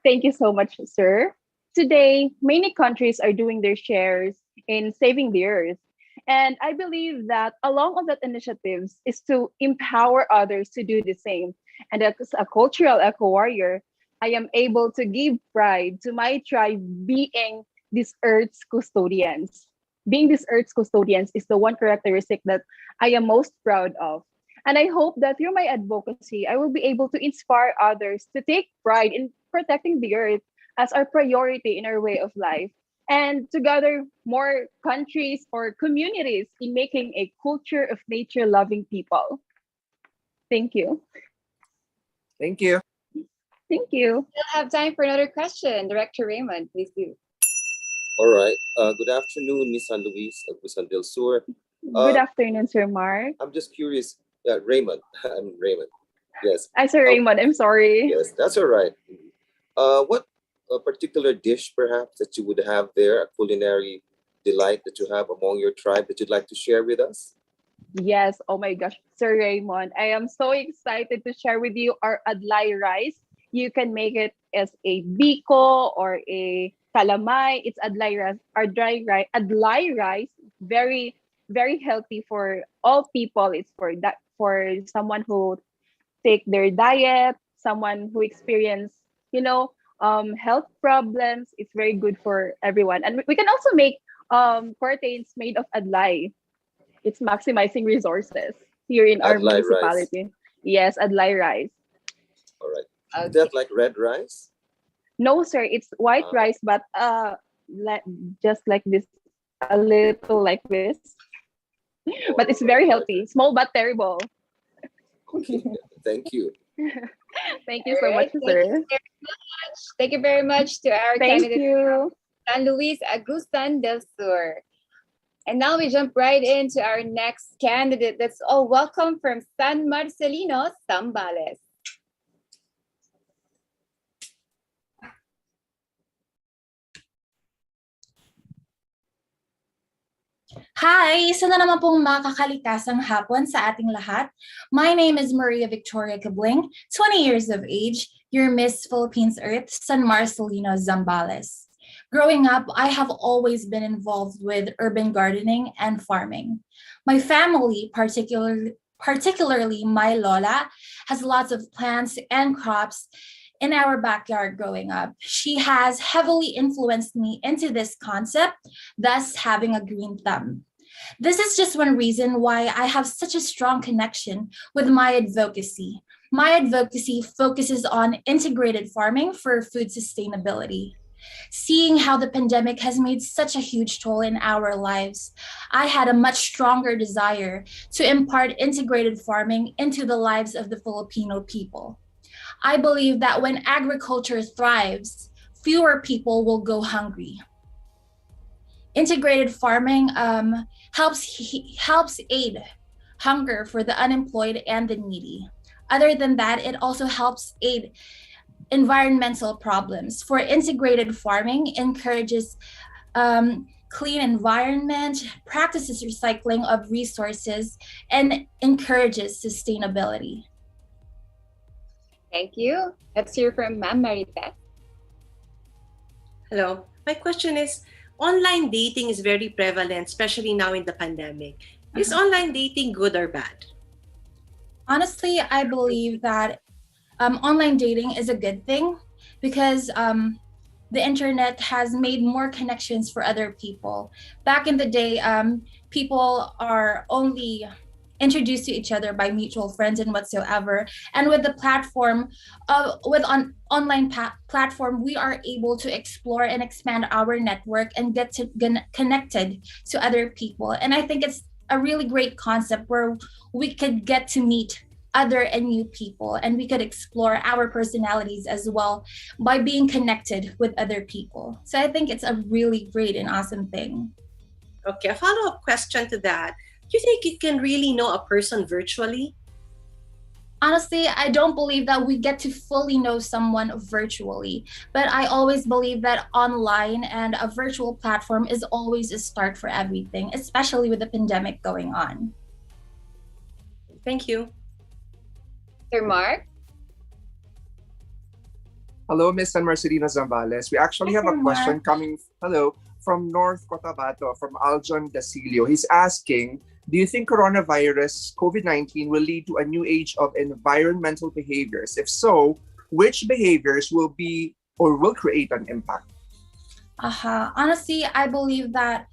Thank you so much, sir. Today, many countries are doing their shares in saving the earth. And I believe that along with that initiatives is to empower others to do the same. And as a cultural eco-warrior, I am able to give pride to my tribe being this earth's custodians. Being this earth's custodians is the one characteristic that I am most proud of. And I hope that through my advocacy, I will be able to inspire others to take pride in protecting the earth as our priority in our way of life, and to gather more countries or communities in making a culture of nature-loving people. Thank you. Thank you. Thank you. We'll have time for another question. Director Raymond, please do. All right. Good afternoon, Miss San Luis, Agusan del Sur. Good afternoon, Sir Mark. I'm just curious. Raymond. I'm Raymond. Yes. Sir Raymond, I'm sorry. Yes, that's all right. What particular dish, perhaps, that you would have there, a culinary delight that you have among your tribe that you'd like to share with us? Yes. Oh my gosh, Sir Raymond, I am so excited to share with you our adlay rice. You can make it as a biko or a calamay. It's adlay rice, our dry rice. Adlay rice, very, very healthy for all people. It's for that, for someone who take their diet, someone who experience, health problems. It's very good for everyone. And we can also make proteins made of adlay. It's maximizing resources here in our Adlay municipality. rice. Yes, adlay rice. All right. Is that like red rice? No, sir, it's white rice, but just like this, a little like this. But it's very healthy. Small but terrible. Okay. Thank you. Thank you so much, Thank sir. you very much. Thank you very much to our Thank candidate, you. San Luis Agusan del Sur. And now we jump right into our next candidate. That's all welcome from San Marcelino, Zambales. Hi! Isa na naman pong makakalikasang hapon sa ating lahat. My name is Maria Victoria Cabling, 20 years of age, your Miss Philippines Earth, San Marcelino, Zambales. Growing up, I have always been involved with urban gardening and farming. My family, particularly my Lola, has lots of plants and crops in our backyard growing up. She has heavily influenced me into this concept, thus having a green thumb. This is just one reason why I have such a strong connection with my advocacy. My advocacy focuses on integrated farming for food sustainability. Seeing how the pandemic has made such a huge toll in our lives, I had a much stronger desire to impart integrated farming into the lives of the Filipino people. I believe that when agriculture thrives, fewer people will go hungry. Integrated farming helps aid hunger for the unemployed and the needy. Other than that, it also helps aid environmental problems. For integrated farming encourages clean environment, practices recycling of resources, and encourages sustainability. Thank you. Let's hear from Ma'am Marites. Hello. My question is, online dating is very prevalent, especially now in the pandemic. Is online dating good or bad? Honestly, I believe that online dating is a good thing because the internet has made more connections for other people. Back in the day, people are only introduced to each other by mutual friends and whatsoever. And with the platform, online platform, we are able to explore and expand our network and get connected to other people. And I think it's a really great concept where we could get to meet other and new people, and we could explore our personalities as well by being connected with other people. So I think it's a really great and awesome thing. Okay, a follow-up question to that. Do you think you can really know a person virtually? Honestly, I don't believe that we get to fully know someone virtually, but I always believe that online and a virtual platform is always a start for everything, especially with the pandemic going on. Thank you. Sir Mark? Hello, Miss San Marcelino Zambales. We actually have a question coming from North Cotabato, from Aljon Dasilio. He's asking, do you think coronavirus, COVID-19, will lead to a new age of environmental behaviors? If so, which behaviors will be or will create an impact? Honestly, I believe that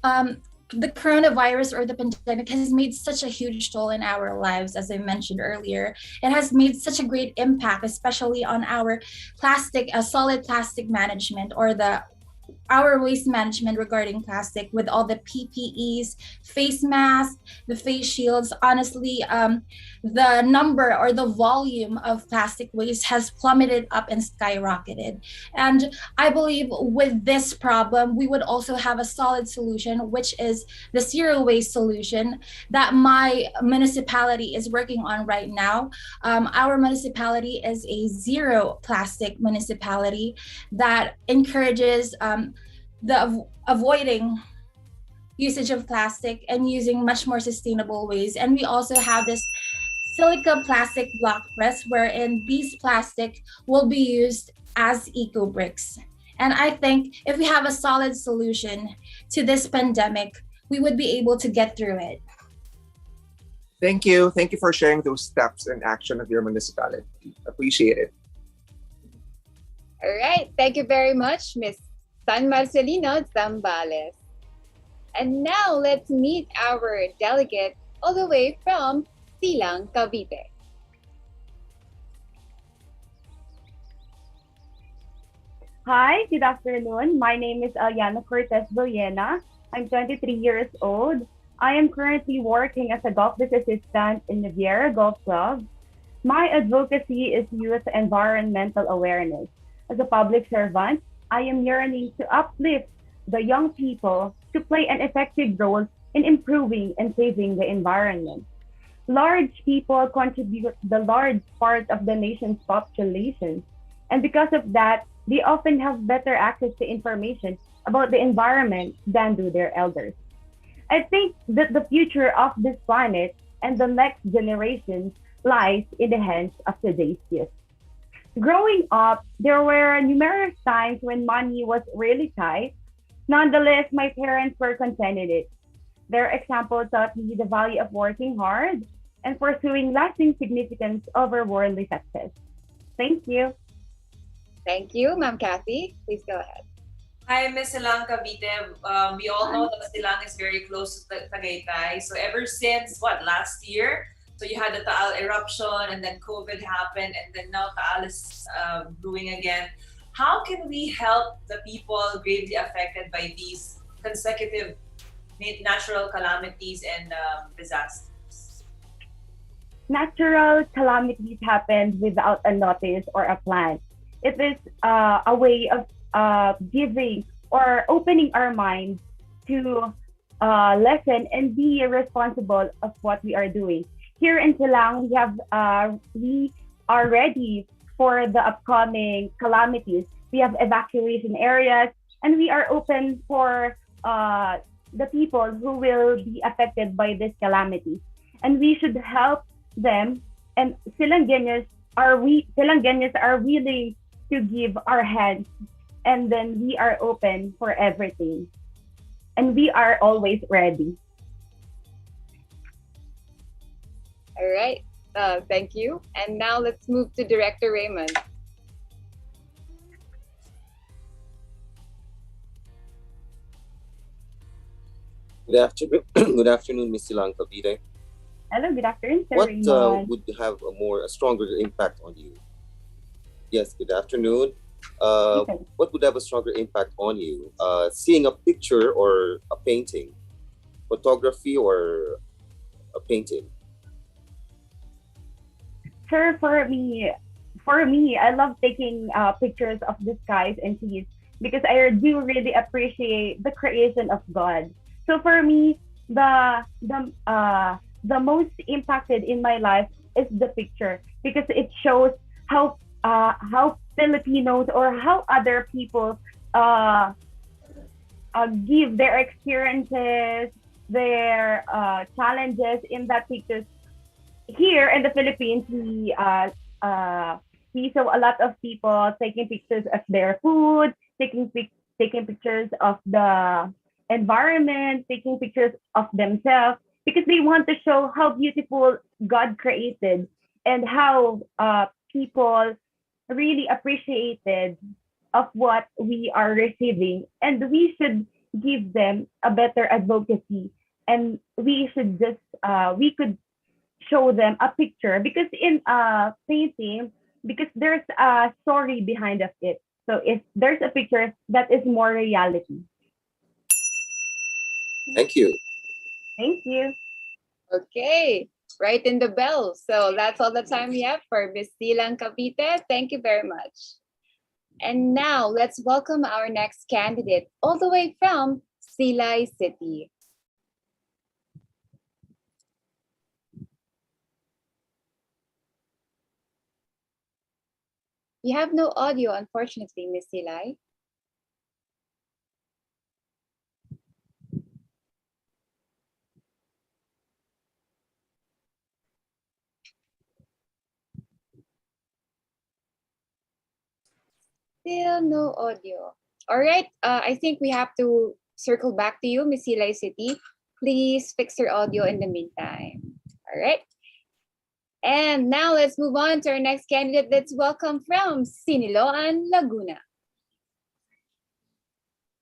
the coronavirus or the pandemic has made such a huge toll in our lives, as I mentioned earlier. It has made such a great impact, especially on our solid plastic management, or our waste management regarding plastic, with all the PPEs, face masks, the face shields. Honestly, the number or the volume of plastic waste has plummeted up and skyrocketed. And I believe with this problem, we would also have a solid solution, which is the zero waste solution that my municipality is working on right now. Our municipality is a zero plastic municipality that encourages the avoiding usage of plastic and using much more sustainable ways. And we also have this silica plastic block press, wherein these plastic will be used as eco bricks. And I think if we have a solid solution to this pandemic, we would be able to get through it. Thank you. Thank you for sharing those steps and action of your municipality. Appreciate it. All right. Thank you very much, Miss San Marcelino Zambales. And now let's meet our delegate all the way from Silang, Cavite. Hi, good afternoon. My name is Aliana Cortez Villena. I'm 23 years old. I am currently working as a golf bus assistant in the Viera Golf Club. My advocacy is youth environmental awareness. As a public servant, I am yearning to uplift the young people to play an effective role in improving and saving the environment. Large people contribute the large part of the nation's population, and because of that, they often have better access to information about the environment than do their elders. I think that the future of this planet and the next generation lies in the hands of today's youth. Growing up, there were numerous times when money was really tight. Nonetheless, my parents were content in it. Their example taught me the value of working hard and pursuing lasting significance over worldly success. Thank you. Thank you, Ma'am Kathy. Please go ahead. Hi, Miss Silang Cavite. We all know that Silang is very close to Tagaytay. So ever since, last year? So you had the Taal eruption and then COVID happened and then now Taal is brewing again. How can we help the people gravely affected by these consecutive natural calamities and disasters? Natural calamities happen without a notice or a plan. It is a way of giving or opening our minds to lesson and be responsible of what we are doing. Here in Silang, we are ready for the upcoming calamities. We have evacuation areas, and we are open for the people who will be affected by this calamity. And we should help them. And Silangeños are willing to give our hands, and then we are open for everything. And we are always ready. All right. Thank you. And now let's move to Director Raymond. Good afternoon, good afternoon, Ms. Silang Cavite. Hello, good afternoon, sir. What Raymond. would have a stronger impact on you? Yes, good afternoon. What would have a stronger impact on you? Seeing a picture or a painting, photography or a painting? Sir, for me, I love taking pictures of the skies and seas because I do really appreciate the creation of God. So for me, the most impacted in my life is the picture because it shows how Filipinos or how other people give their experiences, their challenges in that pictures. Here in the Philippines, we saw a lot of people taking pictures of their food, taking pictures of the environment, taking pictures of themselves because they want to show how beautiful God created and how people really appreciated of what we are receiving, and we should give them a better advocacy, and we should just we could show them a picture because in a painting, because there's a story behind of it. So if there's a picture, that is more reality. Thank you. Thank you. Okay, right in the bell. So that's all the time we have for Miss Silang Cavite. Thank you very much. And now let's welcome our next candidate all the way from Silay City. You have no audio, unfortunately, Miss Silay. Still no audio. All right, I think we have to circle back to you, Miss Silay City. Please fix your audio in the meantime. All right. And now let's move on to our next candidate. Let's welcome from Siniloan, Laguna.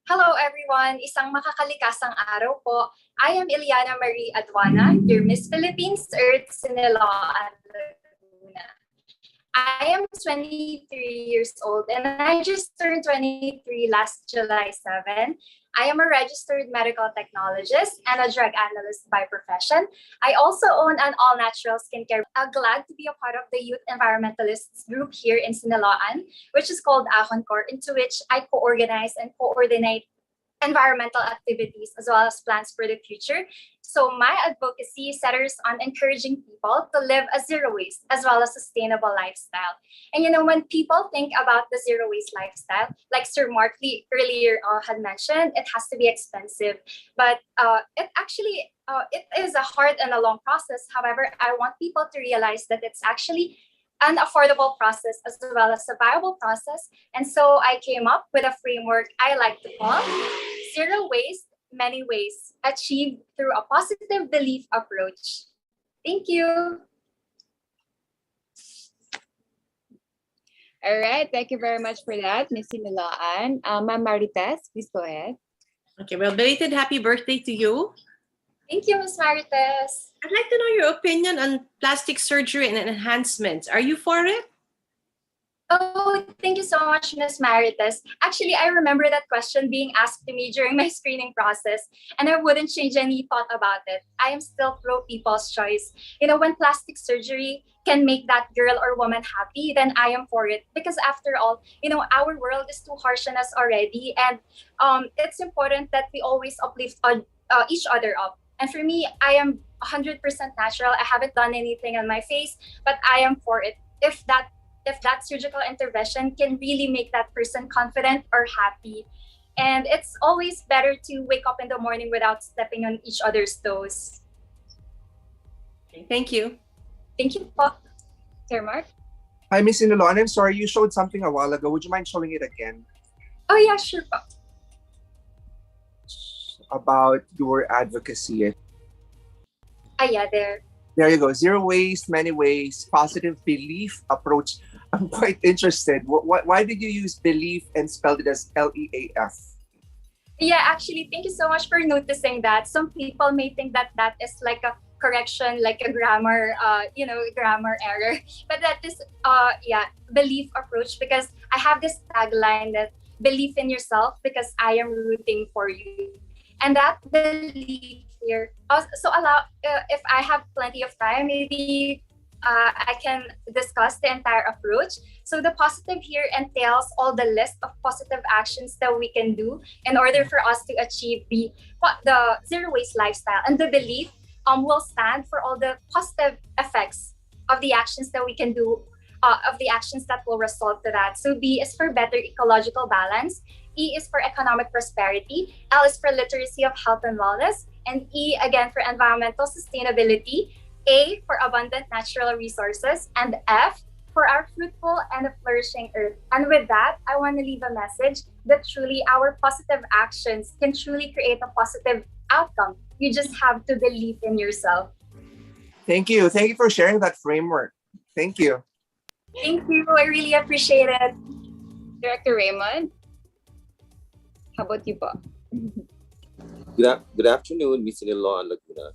Hello everyone! Isang makakalikasang araw po. I am Iliana Marie Aduana, your Miss Philippines Earth Siniloan, Laguna. I am 23 years old and I just turned 23 last July 7. I am a registered medical technologist and a drug analyst by profession. I also own an all-natural skincare. I'm glad to be a part of the youth environmentalists group here in Siniloan, which is called Ahon Corps, into which I co-organize and coordinate environmental activities, as well as plans for the future. So my advocacy centers on encouraging people to live a zero waste as well as sustainable lifestyle. And when people think about the zero waste lifestyle, like Sir Markley earlier had mentioned, it has to be expensive, but it actually it is a hard and a long process. However, I want people to realize that it's actually an affordable process as well as a viable process. And so I came up with a framework I like to call Zero Waste, Many Ways, achieved through a positive belief approach. Thank you. All right, thank you very much for that, Miss Sinilaan. Ma'am Marites, please go ahead. Okay, well, belated happy birthday to you. Thank you, Ms. Marites. I'd like to know your opinion on plastic surgery and enhancements. Are you for it? Oh, thank you so much, Ms. Marites. Actually, I remember that question being asked to me during my screening process, and I wouldn't change any thought about it. I am still pro people's choice. When plastic surgery can make that girl or woman happy, then I am for it. Because after all, our world is too harsh on us already, and it's important that we always uplift each other up. And for me, I am 100% natural. I haven't done anything on my face, but I am for it. If that surgical intervention can really make that person confident or happy. And it's always better to wake up in the morning without stepping on each other's toes. Thank you. Thank you, po. Sir Mark? Hi, Miss Sinilaan. I'm sorry, you showed something a while ago. Would you mind showing it again? Oh, yeah, sure, po. About your advocacy. Yeah, there. There you go. Zero waste, many ways, positive belief approach. I'm quite interested. Why did you use belief and spelled it as L-E-A-F? Yeah, actually, thank you so much for noticing that. Some people may think that that is like a correction, like a grammar, grammar error. But that is, belief approach, because I have this tagline that believe in yourself because I am rooting for you. And that belief here, if I have plenty of time, maybe I can discuss the entire approach. So the positive here entails all the list of positive actions that we can do in order for us to achieve the zero waste lifestyle. And the belief will stand for all the positive effects of the actions that we can do, of the actions that will result to that. So B is for better ecological balance, E is for economic prosperity, L is for literacy of health and wellness, and E again for environmental sustainability, A for abundant natural resources, and F for our fruitful and flourishing earth. And with that, I want to leave a message that truly our positive actions can truly create a positive outcome. You just have to believe in yourself. Thank you. Thank you for sharing that framework. Thank you. Thank you. I really appreciate it. Director Raymond, how about you po? Good afternoon, Ms. Sinilaan Laguna.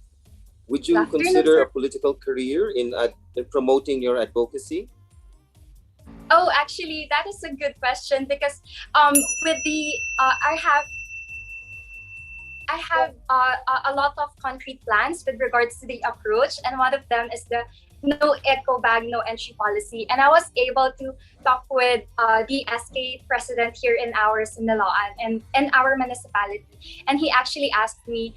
Would you consider a political career in promoting your advocacy? Oh, actually, that is a good question because with the I have a lot of concrete plans with regards to the approach, and one of them is the no eco bag, no entry policy. And I was able to talk with the SK president here in our Sinilaan and in our municipality, and he actually asked me,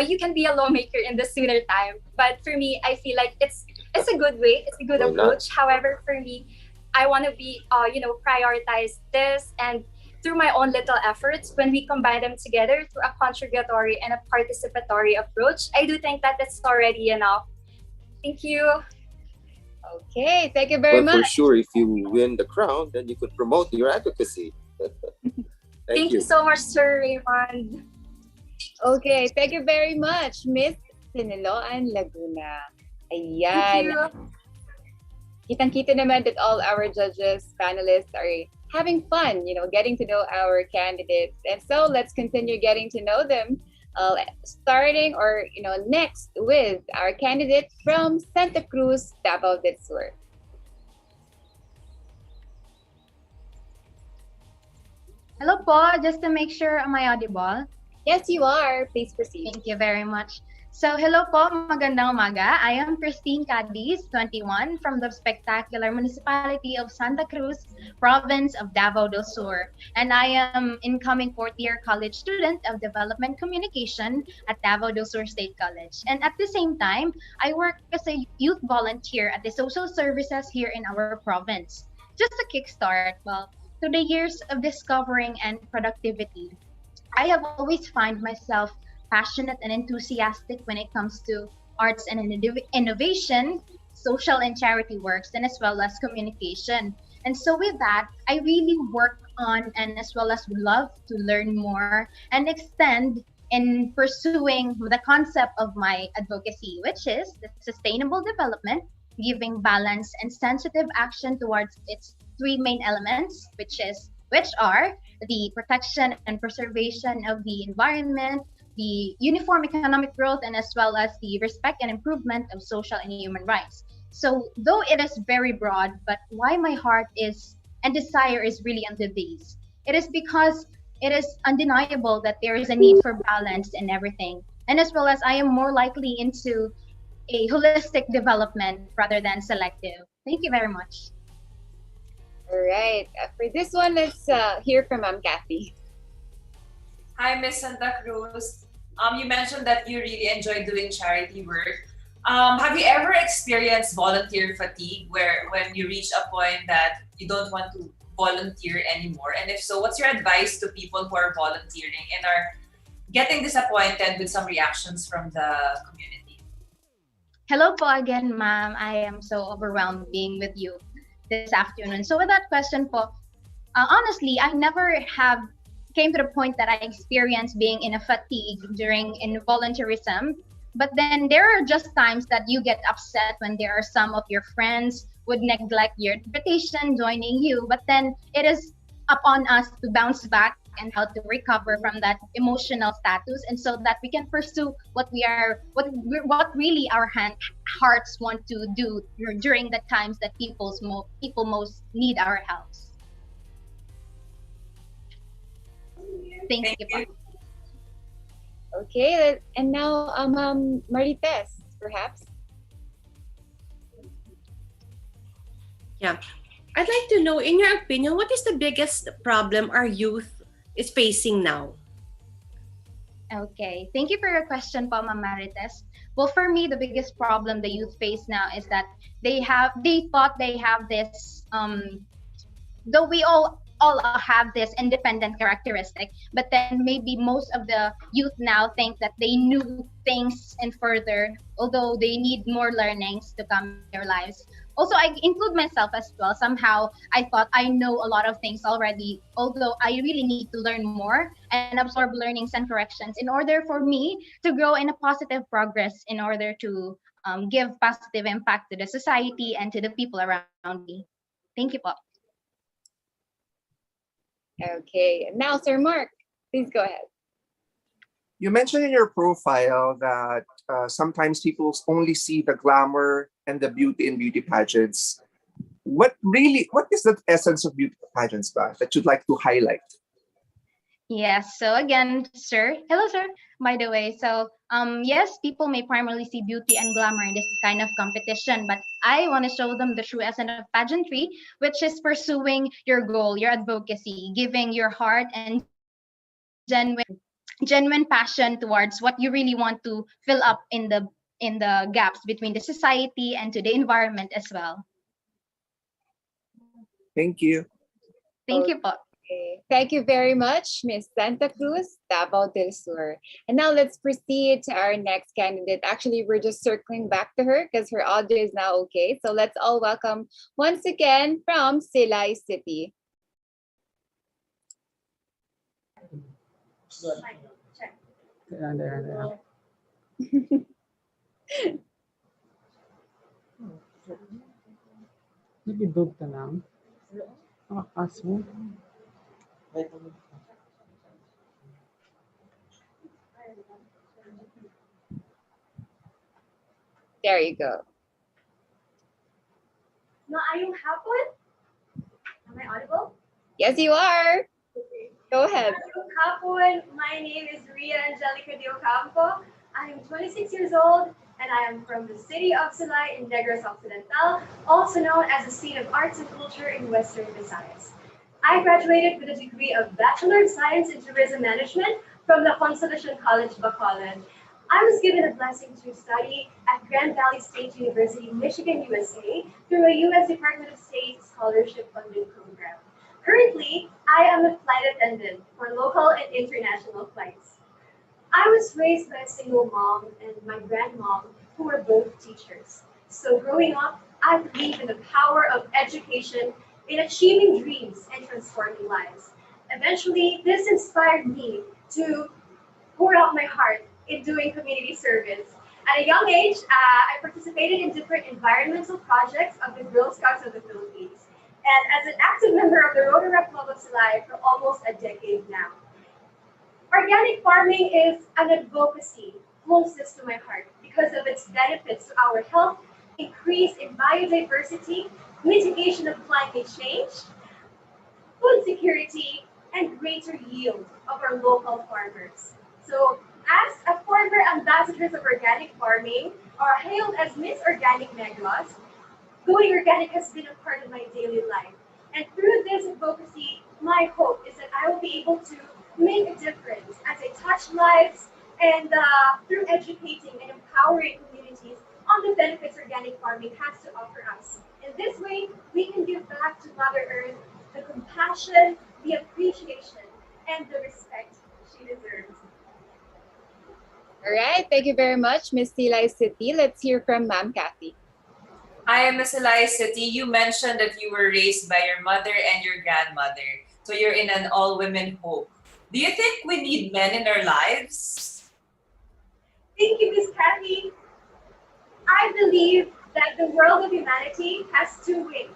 you can be a lawmaker in the sooner time. But for me, I feel like it's a good way, it's a good approach. However, for me, I want to be prioritize this, and through my own little efforts, when we combine them together through a contributory and a participatory approach, I do think that it's already enough. Thank you. Okay, thank you very much. For sure, if you win the crown, then you could promote your advocacy. Thank you so much, Sir Raymond. Okay, thank you very much, Miss Sinilaan Laguna. Ayan. Thank you. Kitang-kita naman that all our judges, panelists are having fun, getting to know our candidates. And so let's continue getting to know them, starting next with our candidate from Santa Cruz, Davao del Sur. Hello po, just to make sure, am I audible? Yes, you are. Please proceed. Thank you very much. So hello po, magandang umaga. I am Christine Cadiz, 21, from the spectacular municipality of Santa Cruz, province of Davao del Sur. And I am incoming fourth year college student of development communication at Davao del Sur State College. And at the same time, I work as a youth volunteer at the social services here in our province. Just a kickstart, well, to the years of discovering and productivity. I have always find myself passionate and enthusiastic when it comes to arts and innovation, social and charity works, and as well as communication. And so with that, I really work on and as well as would love to learn more and extend in pursuing the concept of my advocacy, which is the sustainable development, giving balance and sensitive action towards its three main elements, which are the protection and preservation of the environment, the uniform economic growth, and as well as the respect and improvement of social and human rights. So though it is very broad, but why my heart is and desire is really under these. It is because it is undeniable that there is a need for balance in everything. And as well as I am more likely into a holistic development rather than selective. Thank you very much. All right. For this one, let's hear from Kathy. Hi, Miss Santa Cruz. You mentioned that you really enjoy doing charity work. Have you ever experienced volunteer fatigue where when you reach a point that you don't want to volunteer anymore? And if so, what's your advice to people who are volunteering and are getting disappointed with some reactions from the community? Hello po again, ma'am. I am so overwhelmed being with you this afternoon. So with that question po, honestly, I never have came to the point that I experienced being in a fatigue during in volunteerism. But then there are just times that you get upset when there are some of your friends would neglect your invitation, joining you. But then it is upon us to bounce back and how to recover from that emotional status, and so that we can pursue what really our hearts want to do during the times that people most need our help. Thank you. Okay, and now Marites, perhaps. Yeah. I'd like to know, in your opinion, what is the biggest problem our youth is facing now? Okay, thank you for your question, Ma'am Marites. Well, for me, the biggest problem the youth face now is that they thought they have this, though we all have this independent characteristic, but then maybe most of the youth now think that they knew things and further, although they need more learnings to come in their lives. Also, I include myself as well. Somehow, I thought I know a lot of things already, although I really need to learn more and absorb learnings and corrections in order for me to grow in a positive progress, in order to give positive impact to the society and to the people around me. Thank you, po. Okay, now Sir Mark, please go ahead. You mentioned in your profile that sometimes people only see the glamour and the beauty in beauty pageants. What is the essence of beauty pageants that you'd like to highlight? Yes, so again, sir, hello sir, by the way. So yes, people may primarily see beauty and glamour in this kind of competition, but I want to show them the true essence of pageantry, which is pursuing your goal, your advocacy, giving your heart and genuine passion towards what you really want to fill up in the gaps between the society and to the environment as well. Thank you. Thank you po. Okay. Thank you very much, Miss Santa Cruz, Davao del Sur. And now let's proceed to our next candidate. Actually, we're just circling back to her because her audio is now okay. So let's all welcome once again from Silay City. Nagidog ka lang. Aso. There you go. Maayong hapon? Am I audible? Yes, you are. Go ahead. Maayong hapon. My name is Ria Angelica de Ocampo. I am 26 years old and I am from the city of Silay in Negros Occidental, also known as the seat of arts and culture in Western Visayas. I graduated with a degree of Bachelor of Science in Tourism Management from the Consolacion College, Bacolod. I was given a blessing to study at Grand Valley State University, Michigan, USA, through a U.S. Department of State scholarship funding program. Currently, I am a flight attendant for local and international flights. I was raised by a single mom and my grandmom, who were both teachers. So growing up, I believe in the power of education in achieving dreams and transforming lives. Eventually, this inspired me to pour out my heart in doing community service. At a young age, I participated in different environmental projects of the Girl Scouts of the Philippines, and as an active member of the Rotary Club of Silay for almost a decade now. Organic farming is an advocacy closest to my heart because of its benefits to our health, increase in biodiversity, mitigation of climate change, food security, and greater yield of our local farmers. So, as a former ambassadors of organic farming, or hailed as Miss Organic Negros, going organic has been a part of my daily life. And through this advocacy, my hope is that I will be able to make a difference as I touch lives and through educating and empowering communities on the benefits organic farming has to offer us. In this way, we can give back to Mother Earth the compassion, the appreciation, and the respect she deserves. All right, thank you very much, Miss Silay City. Let's hear from Ma'am Kathy. I am Miss Silay City. You mentioned that you were raised by your mother and your grandmother. So you're in an all-women home. Do you think we need men in our lives? Thank you, Miss Kathy. I believe that the world of humanity has two wings,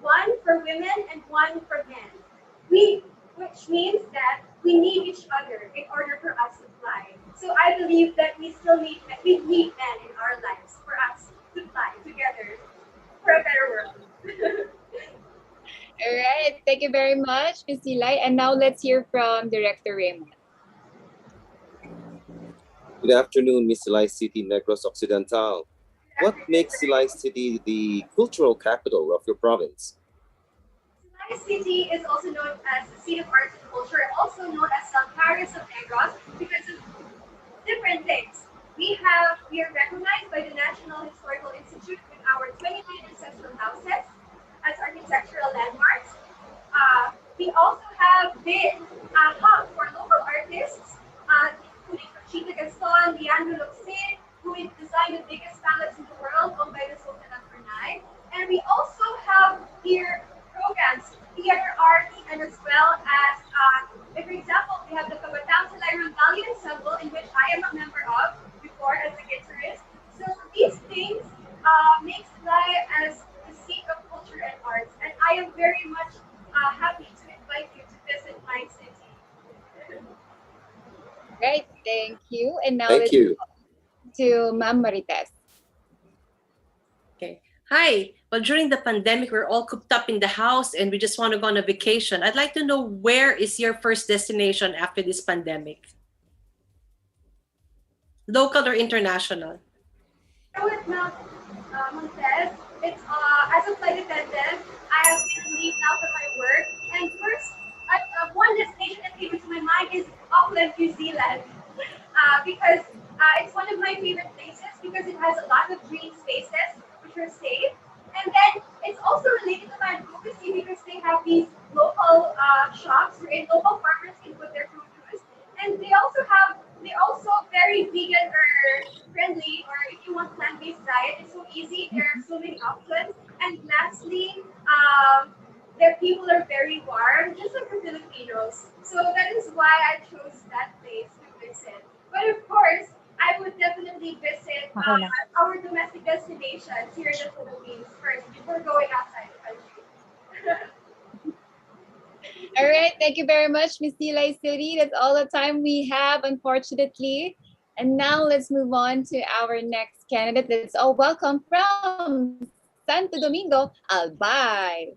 one for women and one for men. Which means that we need each other in order for us to fly. So I believe that we need men in our lives for us to fly together for a better world. All right, thank you very much, Ms. Silay. And now let's hear from Director Raymond. Good afternoon, Miss Silay City, Negros Occidental. What makes Silay City the cultural capital of your province? Silay City is also known as the seat of arts and culture, also known as San Paris of Negros, because of different things. We are recognized by the National Historical Institute with our 29 ancestral houses as architectural landmarks. We also have been a hub for local artists, including Conchita Gaston, Leandro Locsin, who designed the biggest palace in the world, owned by the Sultan of Brunei. And we also have here programs, theater art, and as well as, for example, we have the Kabatang Silay Rondalli Ensemble, in which I am a member of before as a guitarist. So these things make Silay as the seat of culture and arts, and I am very much happy to invite you to visit my city. Right, thank you. And now Thank you. to Ma'am Marites. Okay. Hi. Well, during the pandemic, we're all cooped up in the house and we just want to go on a vacation. I'd like to know, where is your first destination after this pandemic? Local or international? So with Montez, it's as a flight attendant, I have been on leave now for my work. And first, one destination that came into my mind is Auckland, New Zealand, because it's one of my favorite places because it has a lot of green spaces, which are safe. And then it's also related to my advocacy because they have these local shops where local farmers can put their produce. And they're also very vegan or friendly, or if you want plant-based diet, it's so easy. There are so many options. And lastly, their people are very warm, just like the Filipinos. So that is why I chose that place to visit. But of course, I would definitely visit our domestic destinations here in the Philippines first before going outside the country. All right, thank you very much, Miss Silay City. That's all the time we have, unfortunately. And now let's move on to our next candidate. Let's all welcome from Santo Domingo, Albay.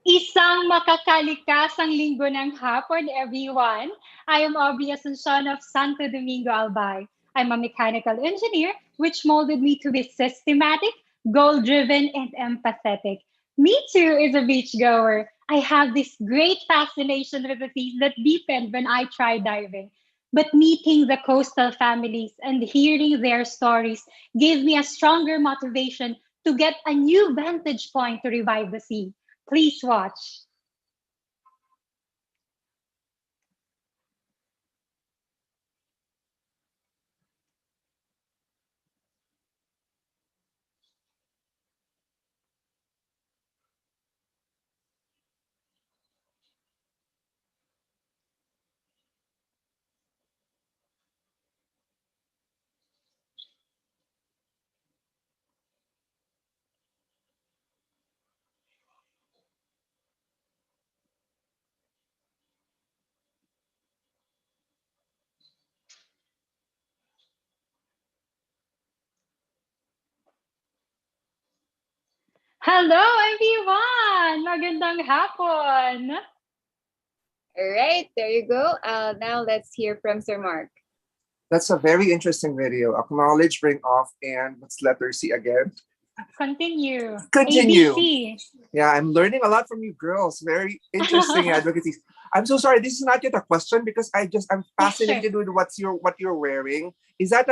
Isang makakalikasang linggo ng hapon, everyone. I am Aubrey Asuncion of Santo Domingo, Albay. I'm a mechanical engineer, which molded me to be systematic, goal-driven, and empathetic. Me too is a beachgoer. I have this great fascination with the sea that deepened when I tried diving. But meeting the coastal families and hearing their stories gave me a stronger motivation to get a new vantage point to revive the sea. Please watch. Hello everyone! Magandang hapon! All right, there you go. Now let's hear from Sir Mark. That's a very interesting video. Acknowledge, bring off, and what's letter C again? Continue. Continue. ABC. Yeah, I'm learning a lot from you girls. Very interesting advocacy. I'm so sorry. This is not yet a question because I'm fascinated with what you're wearing. Is that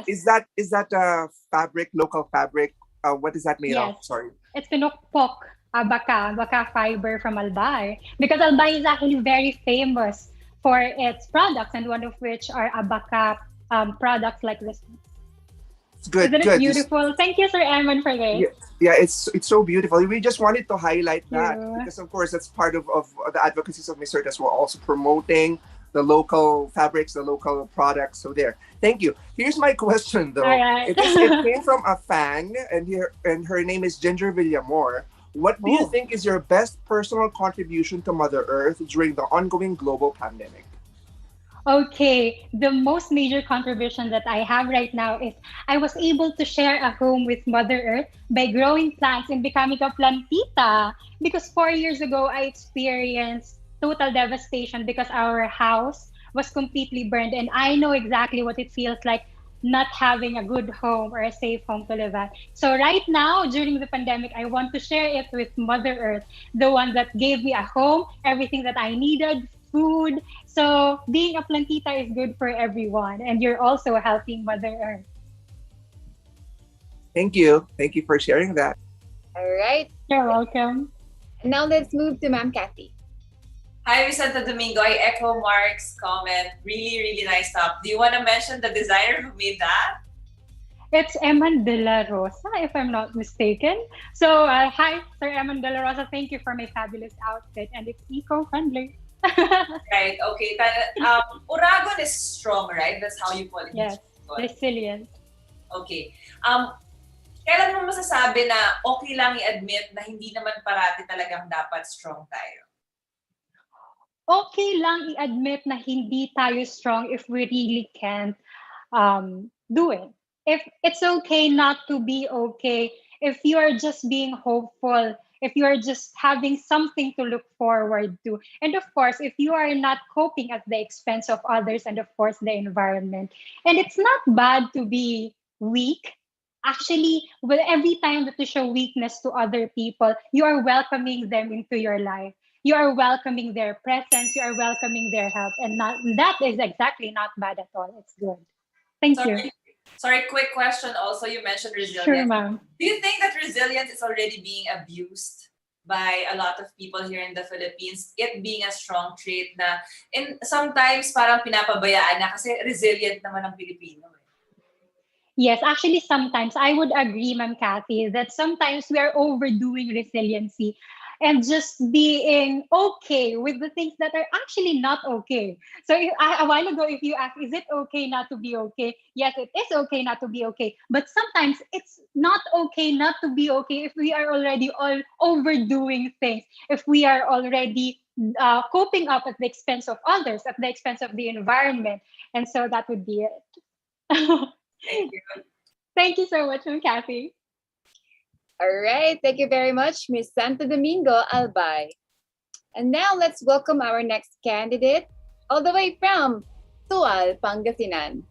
is that a fabric, local fabric? What is that made of? Sorry. It's pinukpok, baka fiber from Albay. Because Albay is actually very famous for its products, and one of which are abaka products like this. It's good. Isn't it beautiful? Thank you, Sir Eman, for this. Yeah, it's so beautiful. We just wanted to highlight that because, of course, that's part of the advocacies of Miss Certas. We're also promoting the local fabrics, the local products. So there. Thank you. Here's my question, though. Right. It came from a fan, and her name is Ginger Villamor. What do you think is your best personal contribution to Mother Earth during the ongoing global pandemic? Okay, the most major contribution that I have right now is I was able to share a home with Mother Earth by growing plants and becoming a plantita. Because 4 years ago, I experienced total devastation because our house was completely burned. And I know exactly what it feels like not having a good home or a safe home to live at. So right now, during the pandemic, I want to share it with Mother Earth, the one that gave me a home, everything that I needed, food. So being a plantita is good for everyone, and you're also helping Mother Earth. Thank you. Thank you for sharing that. All right. You're welcome. Now let's move to Ma'am Kathy. Hi, Vicente Domingo. I echo Mark's comment. Really, really nice stuff. Do you want to mention the designer who made that? It's Eman de la Rosa, if I'm not mistaken. So hi, Sir Eman de la Rosa. Thank you for my fabulous outfit, and it's eco-friendly. Right, okay. Uragon is strong, right? That's how you call it. Yes, resilient. Okay. Kailan mo masasabi na okay lang i-admit na hindi naman parati talagang dapat strong tayo? Okay lang i-admit na hindi tayo strong if we really can't do it. If it's okay not to be okay, if you are just being hopeful, if you are just having something to look forward to. And of course, if you are not coping at the expense of others and of course the environment. And it's not bad to be weak. Actually, with every time that you show weakness to other people, you are welcoming them into your life. You are welcoming their presence, you are welcoming their help. And that is exactly not bad at all. It's good. Thank you. Sorry, quick question also. You mentioned resilience. Sure, ma'am. Do you think that resilience is already being abused by a lot of people here in the Philippines? It being a strong trait na sometimes parang pinapabayaan na kasi resilient naman ang Pilipino. Yes, actually sometimes I would agree, Ma'am Kathy, that sometimes we are overdoing resiliency and just being okay with the things that are actually not okay. So a while ago, if you ask, is it okay not to be okay? Yes, it is okay not to be okay. But sometimes it's not okay not to be okay if we are already all overdoing things, if we are already coping up at the expense of others, at the expense of the environment. And so that would be it. Thank you. Thank you so much, Ma'am Kathy. All right, thank you very much, Ms. Santo Domingo Albay. And now let's welcome our next candidate, all the way from Tual, Pangasinan.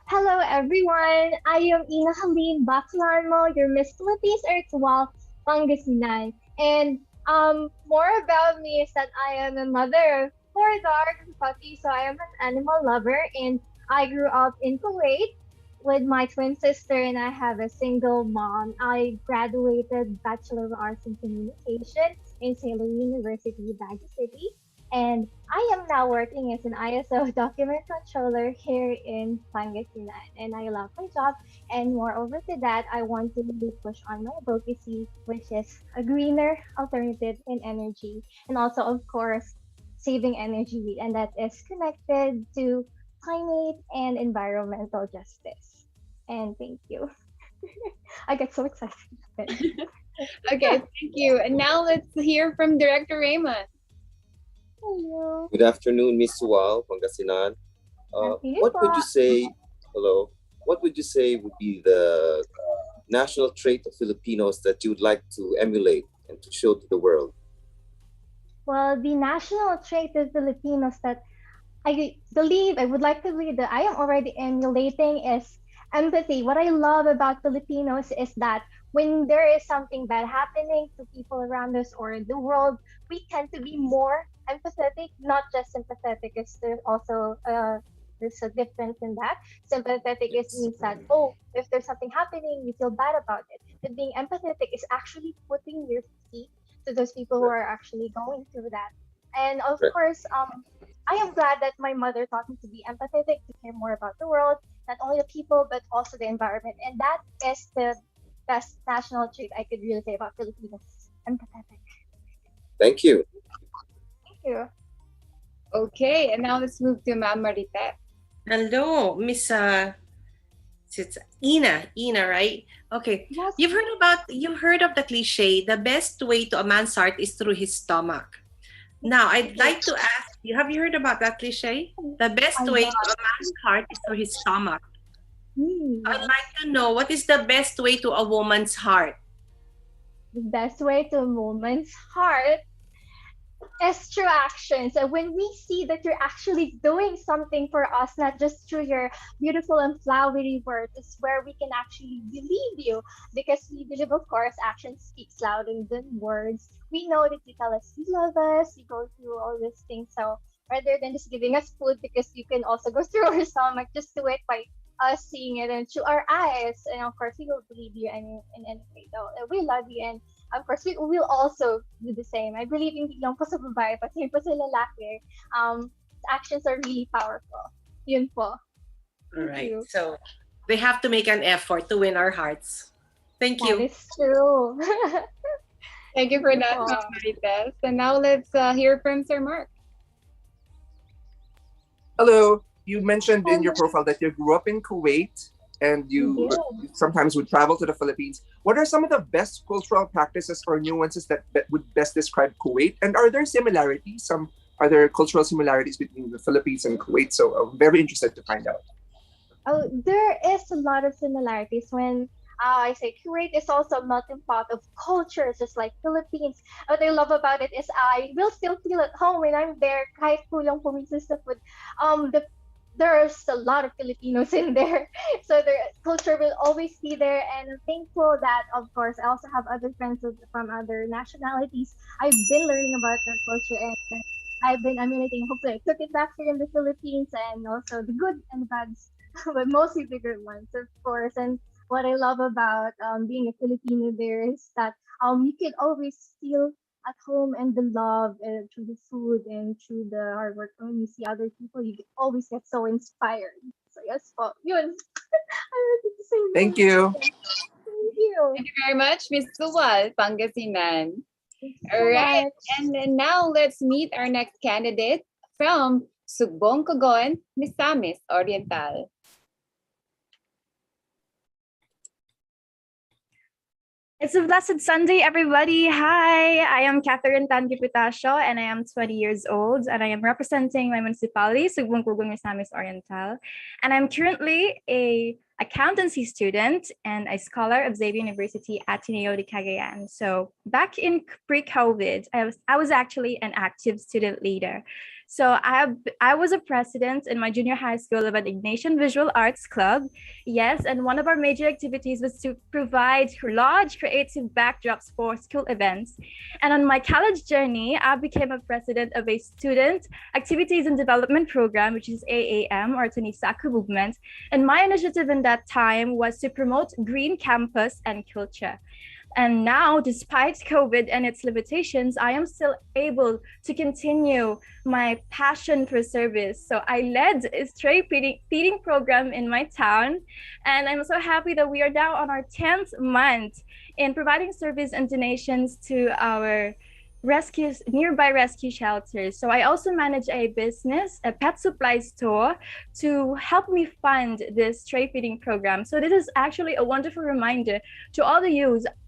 Hello, everyone. I am Ina Helene Baclarmo, your Miss Philippines Earthwall Pangasinan. And more about me is that I am a mother of four dogs and puppies, so I am an animal lover. And I grew up in Kuwait with my twin sister, and I have a single mom. I graduated Bachelor of Arts in Communication in Sailor University, Baguio City. And I am now working as an ISO document controller here in Pangasinan. And I love my job. And moreover to that, I want to really push on my advocacy, which is a greener alternative in energy. And also, of course, saving energy. And that is connected to climate and environmental justice. And thank you. I get so excited. Okay, thank you. And now let's hear from Director Raymond. Hello. Good afternoon, Miss Sual, Pangasinan. What would you say, hello, what would you say would be the national trait of Filipinos that you would like to emulate and to show to the world? Well, the national trait of Filipinos that I would like to believe that I am already emulating is empathy. What I love about Filipinos is that when there is something bad happening to people around us or in the world, we tend to be more empathetic, not just sympathetic. There's also there's a difference in that. Sympathetic means that, oh, if there's something happening, you feel bad about it. But being empathetic is actually putting your feet to those people who are actually going through that. And of course, I am glad that my mother taught me to be empathetic, to care more about the world, not only the people, but also the environment. And that is the best national trait I could really say about Filipinos, empathetic. Thank you. Thank you. Okay, and now let's move to Ma'am Marites. Hello, Miss it's Ina, right? Okay. Yes. You've heard of the cliche, the best way to a man's heart is through his stomach. Now, I'd like to ask you, have you heard about that cliche? The best way to a man's heart is through his stomach. I'd like to know, what is the best way to a woman's heart? The best way to a woman's heart is through actions. So when we see that you're actually doing something for us, not just through your beautiful and flowery words, is where we can actually believe you. Because we believe, of course, action speaks louder than words. We know that you tell us you love us, you go through all these things. So rather than just giving us food, because you can also go through our stomach, just do it by us seeing it and through our eyes. And of course, we will believe you in any way. So we love you, and of course, we will also do the same. I believe hindi lang po sa babae, pati po sa lalaki. Actions are really powerful. Yun po. All right. So they have to make an effort to win our hearts. Thank you. That is true. Thank you for that, Ma'am Marites. And now let's hear from Sir Mark. Hello. You mentioned in your profile that you grew up in Kuwait and you sometimes would travel to the Philippines. What are some of the best cultural practices or nuances that would best describe Kuwait? And are there similarities? Are there cultural similarities between the Philippines and Kuwait? So I'm very interested to find out. Oh, there is a lot of similarities. When I say Kuwait is also a melting pot of cultures, just like Philippines. What I love about it is I will still feel at home when I'm there, kahit kulang po minsan sa food. There's a lot of Filipinos in there, so their culture will always be there. And I'm thankful that, of course, I also have other friends from other nationalities. I've been learning about their culture, and I've been emulating. Hopefully, I took it back here in the Philippines, and also the good and the bad, but mostly the good ones, of course. And what I love about being a Filipino there is that you can always feel at home, and the love through the food and through the hard work. When you see other people, you always get so inspired. So yes po, yun. I wanted to say Thank you. Thank you. Thank you very much, Miss Sual, Pangasinan. So All right, much. and then now let's meet our next candidate from Sugbong Cogon, Misamis Oriental. It's a blessed Sunday, everybody. Hi, I am Catherine Tangipitasio, and I am 20 years old, and I am representing my municipality, Sugbong Cogon, Misamis Oriental. And I'm currently a accountancy student and a scholar of Xavier University Ateneo de Cagayan. So back in pre-COVID, I was actually an active student leader. So I was a president in my junior high school of an Ignatian Visual Arts Club. Yes, and one of our major activities was to provide large creative backdrops for school events. And on my college journey, I became a president of a Student Activities and Development Program, which is AAM, or Tunisaku Movement. And my initiative in that time was to promote green campus and culture. And now, despite COVID and its limitations, I am still able to continue my passion for service. So I led a stray feeding program in my town, and I'm so happy that we are now on our 10th month in providing service and donations to our nearby rescue shelters. So I also manage a business, a pet supply store, to help me fund this stray feeding program. So this is actually a wonderful reminder to all the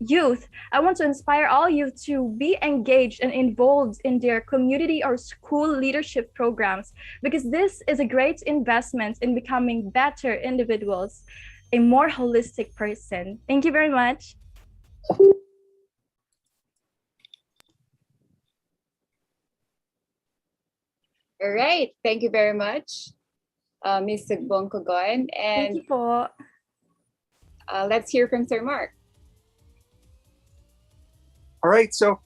youth. I want to inspire all youth to be engaged and involved in their community or school leadership programs, because this is a great investment in becoming better individuals, a more holistic person. Thank you very much. All right. Thank you very much, Ms. Sugbong-Cogon. And thank you po. Let's hear from Sir Mark. All right. So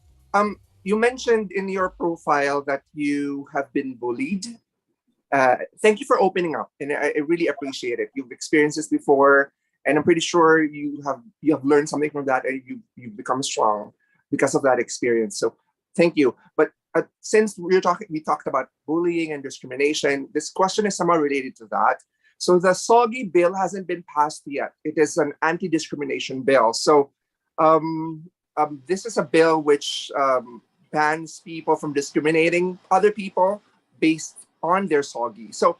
you mentioned in your profile that you have been bullied. Thank you for opening up, and I really appreciate it. You've experienced this before, and I'm pretty sure you have learned something from that, and you've become strong because of that experience. So thank you. But since we talked about bullying and discrimination, this question is somewhat related to that. So the SOGI bill hasn't been passed yet. It is an anti-discrimination bill. So this is a bill which bans people from discriminating other people based on their SOGI. So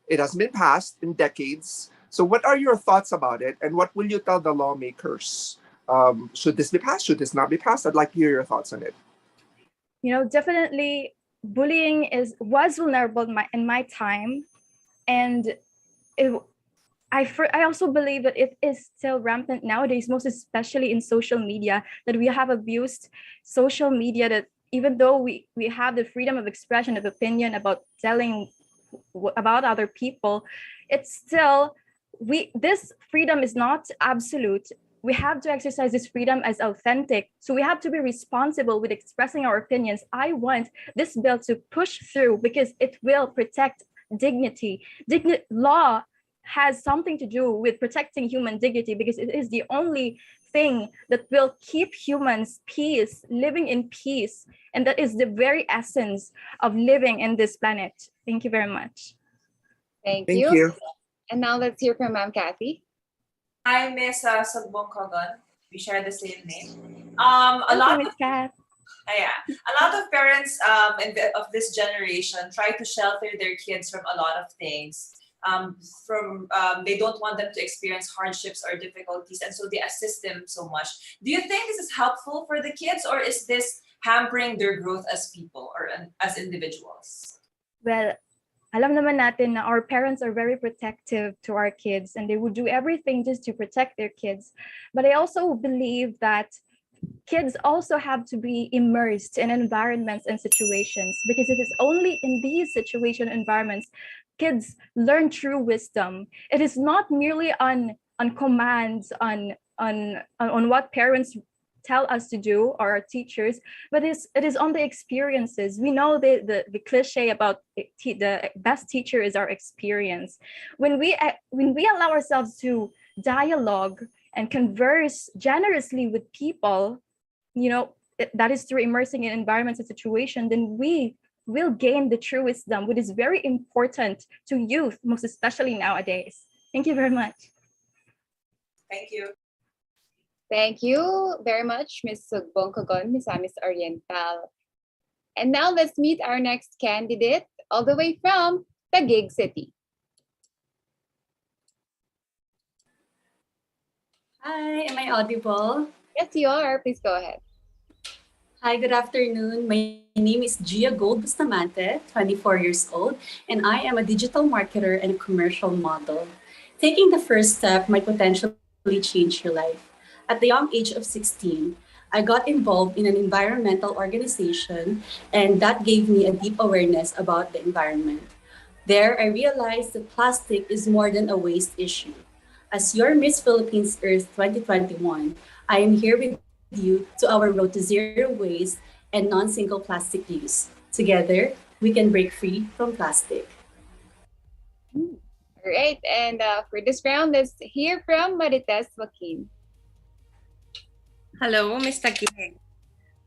it hasn't been passed in decades. So what are your thoughts about it? And what will you tell the lawmakers? Should this be passed? Should this not be passed? I'd like to hear your thoughts on it. You know, definitely bullying was vulnerable in my time, and I also believe that it is still rampant nowadays, most especially in social media, that we have abused social media, that even though we have the freedom of expression, of opinion about telling about other people, it's still, this freedom is not absolute. We have to exercise this freedom as authentic. So we have to be responsible with expressing our opinions. I want this bill to push through because it will protect dignity. Law has something to do with protecting human dignity, because it is the only thing that will keep humans living in peace. And that is the very essence of living in this planet. Thank you very much. Thank you. And now let's hear from Ma'am Kathy. Hi, Miss Sugbong-Cogon. We share the same name. A lot of parents of this generation try to shelter their kids from a lot of things. They don't want them to experience hardships or difficulties, and so they assist them so much. Do you think this is helpful for the kids, or is this hampering their growth as people or as individuals? Well, alam naman natin na our parents are very protective to our kids, and they would do everything just to protect their kids. But I also believe that kids also have to be immersed in environments and situations, because it is only in these situation environments kids learn true wisdom. It is not merely on commands, on what parents tell us to do, or our teachers, but it is on the experiences. We know the cliche about the best teacher is our experience. When we allow ourselves to dialogue and converse generously with people, you know, that is through immersing in environments and situations, then we will gain the true wisdom, which is very important to youth, most especially nowadays. Thank you very much. Thank you. Thank you very much, Ms. Sugbong-Cogon, Ms. Oriental. And now let's meet our next candidate, all the way from Taguig City. Hi, am I audible? Yes, you are. Please go ahead. Hi, good afternoon. My name is Gia Gold Bustamante, 24 years old, and I am a digital marketer and a commercial model. Taking the first step might potentially change your life. At the young age of 16, I got involved in an environmental organization, and that gave me a deep awareness about the environment. There, I realized that plastic is more than a waste issue. As your Miss Philippines Earth 2021, I am here with you to our road to zero waste and non-single plastic use. Together, we can break free from plastic. All right, and for this round, let's hear from MARITESS JOAQUIN. Hello, Mr. Gig.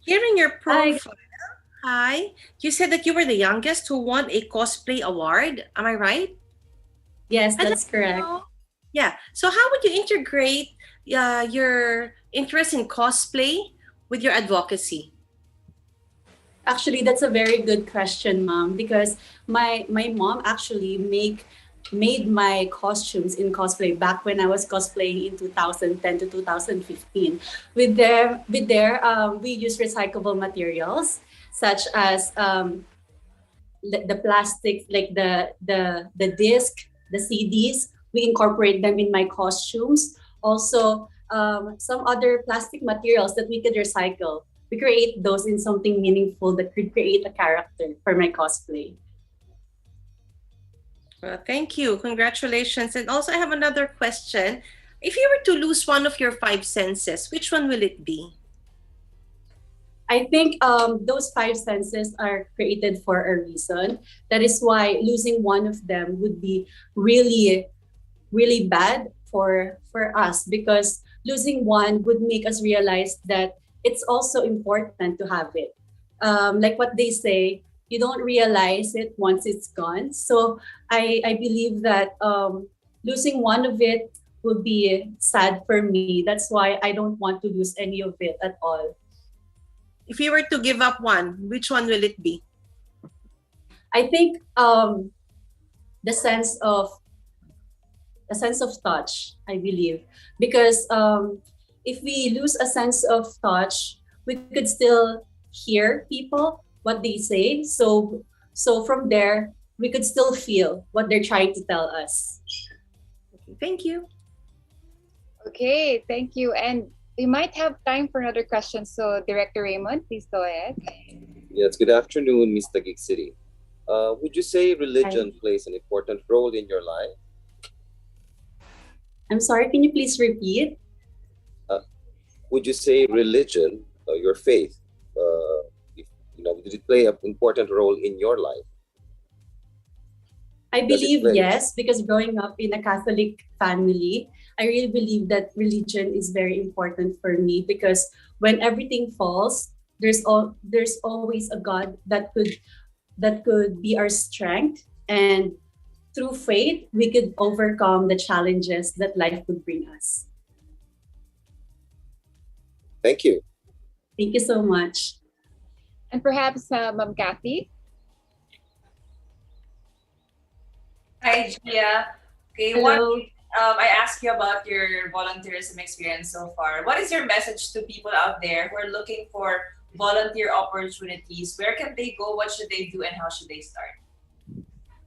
Hearing your profile, hi, you said that you were the youngest who won a cosplay award. Am I right? Yes, that's correct. Yeah. So how would you integrate your interest in cosplay with your advocacy? Actually, that's a very good question, Mom, because my mom actually made my costumes in cosplay back when I was cosplaying in 2010 to 2015. We use recyclable materials such as the plastics, like the disc, the CDs. We incorporate them in my costumes. Also, some other plastic materials that we could recycle. We create those in something meaningful that could create a character for my cosplay. Well, thank you. Congratulations. And also, I have another question. If you were to lose one of your 5 senses, which one will it be? I think those 5 senses are created for a reason. That is why losing one of them would be really, really bad for us, because losing one would make us realize that it's also important to have it. Like what they say, you don't realize it once it's gone. So I believe that losing one of it would be sad for me. That's why I don't want to lose any of it at all. If you were to give up one, which one will it be? I think the sense of touch, I believe, because if we lose a sense of touch, we could still hear people, what they say. So from there, we could still feel what they're trying to tell us. Thank you. Okay, thank you. And we might have time for another question. So Director Raymond, please go ahead. Yes, good afternoon, Miss Taguig City. Would you say religion plays an important role in your life? I'm sorry, can you please repeat? Would you say religion, your faith, did it play an important role in your life? I believe yes, because growing up in a Catholic family, I really believe that religion is very important for me, because when everything falls, there's always a God that could be our strength, and through faith we could overcome the challenges that life would bring us. Thank you. Thank you so much. And perhaps Ma'am Kathy. Hi, Gia. Okay, Hello. I asked you about your volunteerism experience so far. What is your message to people out there who are looking for volunteer opportunities? Where can they go? What should they do? And how should they start?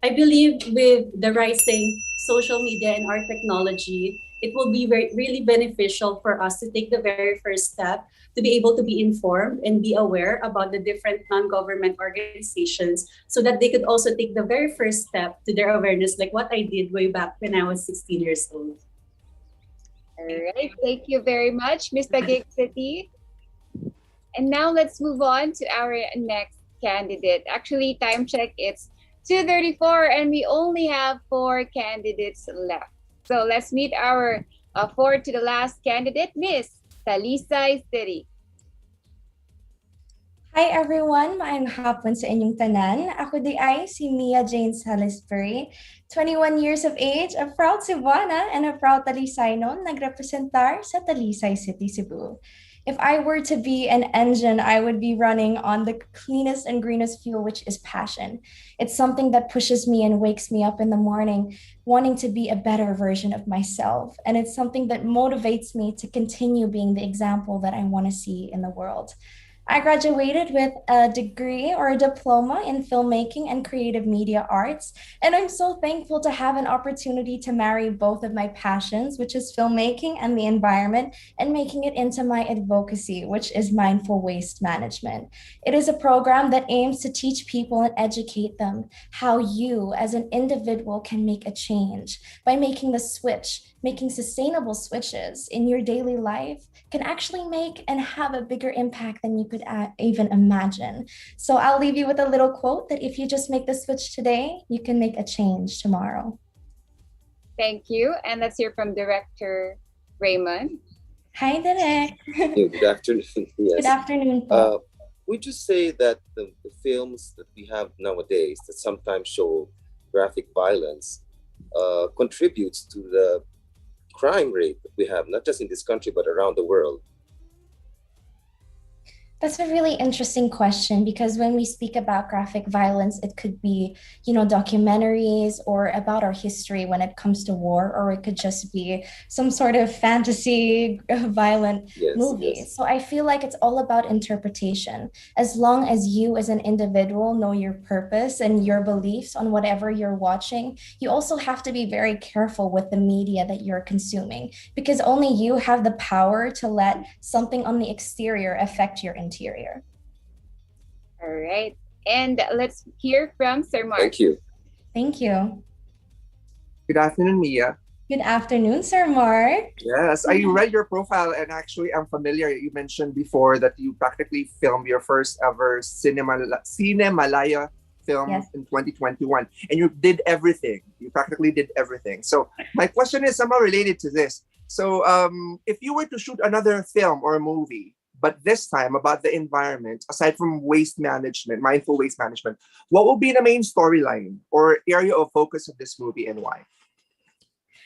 I believe with the rising social media and our technology, it will be really beneficial for us to take the very first step to be able to be informed and be aware about the different non-government organizations, so that they could also take the very first step to their awareness, like what I did way back when I was 16 years old. All right, thank you very much, Ms. Taguig City. And now let's move on to our next candidate. Actually, time check, it's 2:34 and we only have 4 candidates left. So let's meet our 4th to the last candidate, Miss Talisay City. Hi everyone, maayong hapon sa inyong tanan. Ako di ay si Mia Jane Salisbury, 21 years of age, a proud Cebuana and a proud Talisaynon, nagrepresentar sa Talisay City, Cebu. If I were to be an engine, I would be running on the cleanest and greenest fuel, which is passion. It's something that pushes me and wakes me up in the morning, wanting to be a better version of myself. And it's something that motivates me to continue being the example that I want to see in the world. I graduated with a degree or a diploma in filmmaking and creative media arts. And I'm so thankful to have an opportunity to marry both of my passions, which is filmmaking and the environment, and making it into my advocacy, which is mindful waste management. It is a program that aims to teach people and educate them how you as an individual can make a change by making the switch. Making sustainable switches in your daily life can actually make and have a bigger impact than you could even imagine. So I'll leave you with a little quote that if you just make the switch today, you can make a change tomorrow. Thank you. And let's hear from Director Raymond. Hi, Direk. Good afternoon. Yes. Good afternoon, Paul. We just say that the films that we have nowadays that sometimes show graphic violence contributes to the crime rate that we have, not just in this country, but around the world? That's a really interesting question, because when we speak about graphic violence, it could be, documentaries or about our history when it comes to war, or it could just be some sort of fantasy violent movie. Yes. So I feel like it's all about interpretation. As long as you as an individual know your purpose and your beliefs on whatever you're watching, you also have to be very careful with the media that you're consuming, because only you have the power to let something on the exterior affect your interior. All right. And let's hear from Sir Mark. Thank you. Thank you. Good afternoon, Mia. Good afternoon, Sir Mark. Yes, I read your profile and actually I'm familiar. You mentioned before that you practically filmed your first ever Cinemalaya film in 2021, and you did everything. You practically did everything. So my question is somehow related to this. So if you were to shoot another film or a movie, but this time about the environment, aside from waste management, mindful waste management, what will be the main storyline or area of focus of this movie and why?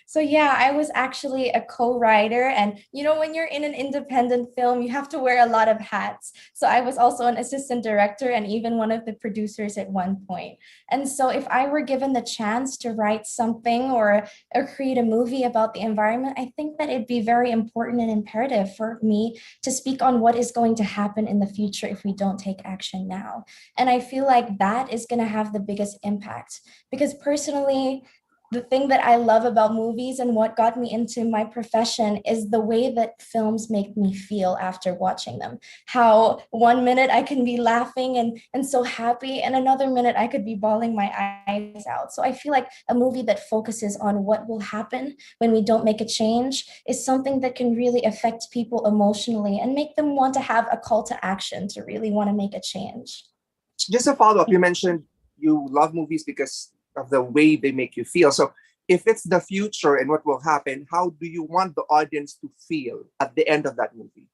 So yeah, I was actually a co-writer, and when you're in an independent film, you have to wear a lot of hats. So I was also an assistant director and even one of the producers at one point. And so if I were given the chance to write something or create a movie about the environment, I think that it'd be very important and imperative for me to speak on what is going to happen in the future if we don't take action now. And I feel like that is going to have the biggest impact, because personally, the thing that I love about movies and what got me into my profession is the way that films make me feel after watching them. How 1 minute I can be laughing and so happy, and another minute I could be bawling my eyes out. So I feel like a movie that focuses on what will happen when we don't make a change is something that can really affect people emotionally and make them want to have a call to action to really want to make a change. Just a follow-up, you mentioned you love movies because of the way they make you feel. So if it's the future and what will happen, how do you want the audience to feel at the end of that movie?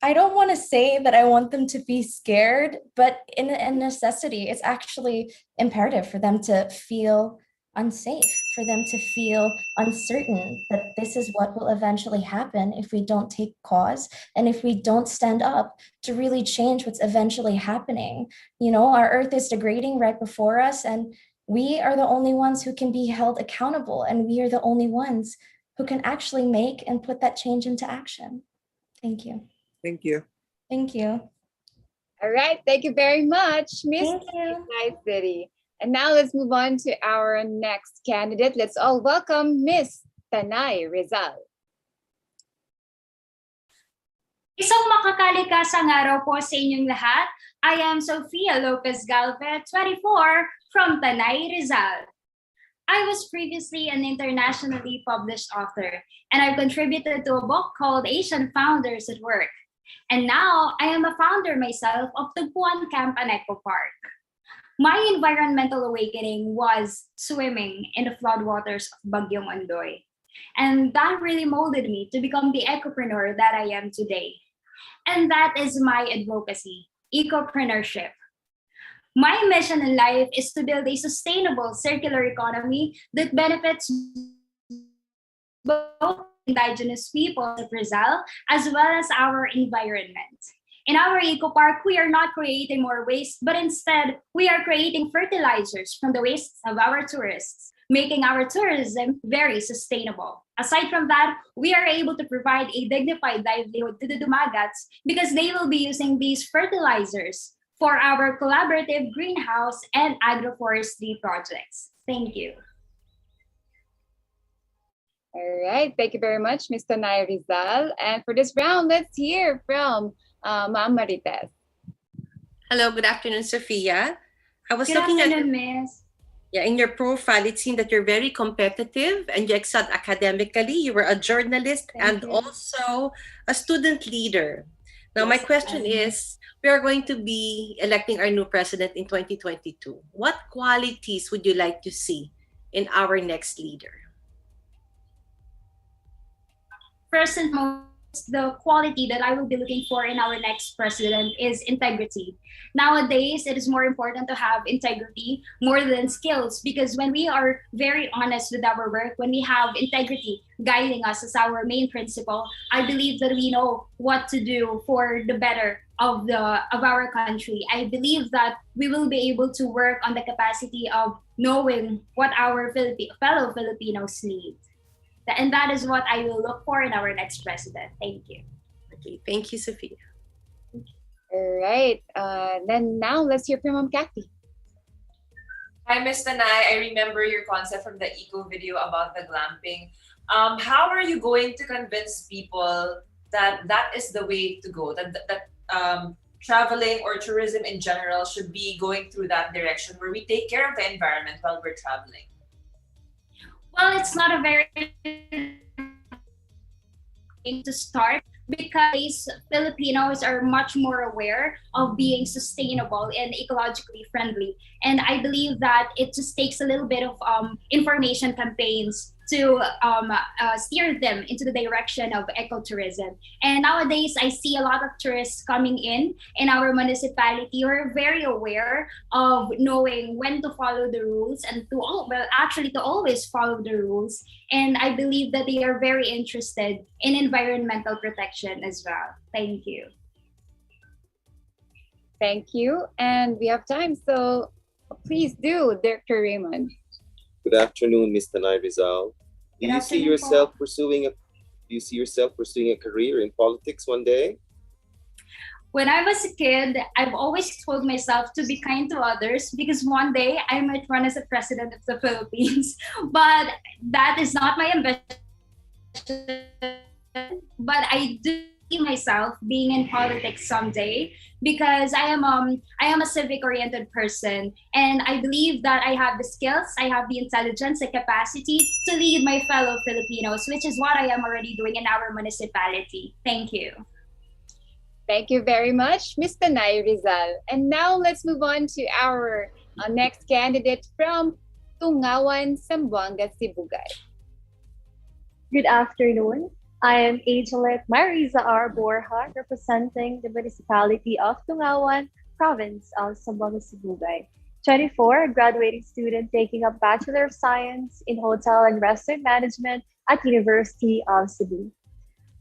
I don't want to say that I want them to be scared, but in a necessity, it's actually imperative for them to feel unsafe, for them to feel uncertain that this is what will eventually happen if we don't take cause and if we don't stand up to really change what's eventually happening. Our earth is degrading right before us, and we are the only ones who can be held accountable, and we are the only ones who can actually make and put that change into action. Thank you. Thank you. Thank you. All right. Thank you very much, Miss City. And now let's move on to our next candidate. Let's all welcome Miss Tanay Rizal. Isang makakalikasang araw po sa inyong lahat. I am Sofia Lopez Galve, 24, from Tanay Rizal. I was previously an internationally published author, and I've contributed to a book called Asian Founders at Work. And now I am a founder myself of Tugpuan Camp and Eco Park. My environmental awakening was swimming in the floodwaters of Bagyong Ondoy. And that really molded me to become the ecopreneur that I am today. And that is my advocacy, ecopreneurship. My mission in life is to build a sustainable circular economy that benefits both indigenous peoples of Rizal as well as our environment. In our eco park, we are not creating more waste, but instead, we are creating fertilizers from the wastes of our tourists. making our tourism very sustainable. Aside from that, we are able to provide a dignified livelihood to the Dumagats because they will be using these fertilizers for our collaborative greenhouse and agroforestry projects. Thank you. All right, thank you very much, Ms. Tanay Rizal. And for this round, let's hear from Ma'am Marites. Hello, good afternoon, Sophia. I was Good looking afternoon, Miss. Yeah, in your profile, it seemed that you're very competitive and you excelled academically. You were a journalist and also a student leader. Now, my question is, we are going to be electing our new president in 2022. What qualities would you like to see in our next leader? First and foremost, the quality that I will be looking for in our next president is integrity. Nowadays, it is more important to have integrity more than skills, because when we are very honest with our work, when we have integrity guiding us as our main principle, I believe that we know what to do for the better of our country. I believe that we will be able to work on the capacity of knowing what our fellow Filipinos need. And that is what I will look for in our next president. Thank you. Okay, thank you, Sophia. All right, then now let's hear from Ma'am Kathy. Hi, Ms. Tanay. I remember your concept from the eco video about the glamping. How are you going to convince people that that is the way to go, that traveling or tourism in general should be going through that direction where we take care of the environment while we're traveling? Well, it's not a very to start because Filipinos are much more aware of being sustainable and ecologically friendly. And I believe that it just takes a little bit of information campaigns to steer them into the direction of ecotourism. And nowadays, I see a lot of tourists coming in our municipality who are very aware of knowing when to follow the rules and to always follow the rules. And I believe that they are very interested in environmental protection as well. Thank you. Thank you. And we have time, so please do, Director Raymond. Good afternoon, Ms. Tanay Rizal. Do you see yourself pursuing a career in politics one day? When I was a kid, I've always told myself to be kind to others because one day I might run as a president of the Philippines. But that is not my ambition. But I do see myself being in politics someday because I am a civic-oriented person, and I believe that I have the skills, I have the intelligence, the capacity to lead my fellow Filipinos, which is what I am already doing in our municipality. Thank you. Thank you very much, Ms. Tanay Rizal. And now let's move on to our next candidate from Tungawan, Zamboanga, Sibugay. Good afternoon. I am Angelet Marisa R. Borja, representing the municipality of Tungawan, province of Zamboanga, Sibugay. 24, graduating student taking up Bachelor of Science in Hotel and Restaurant Management at University of Cebu.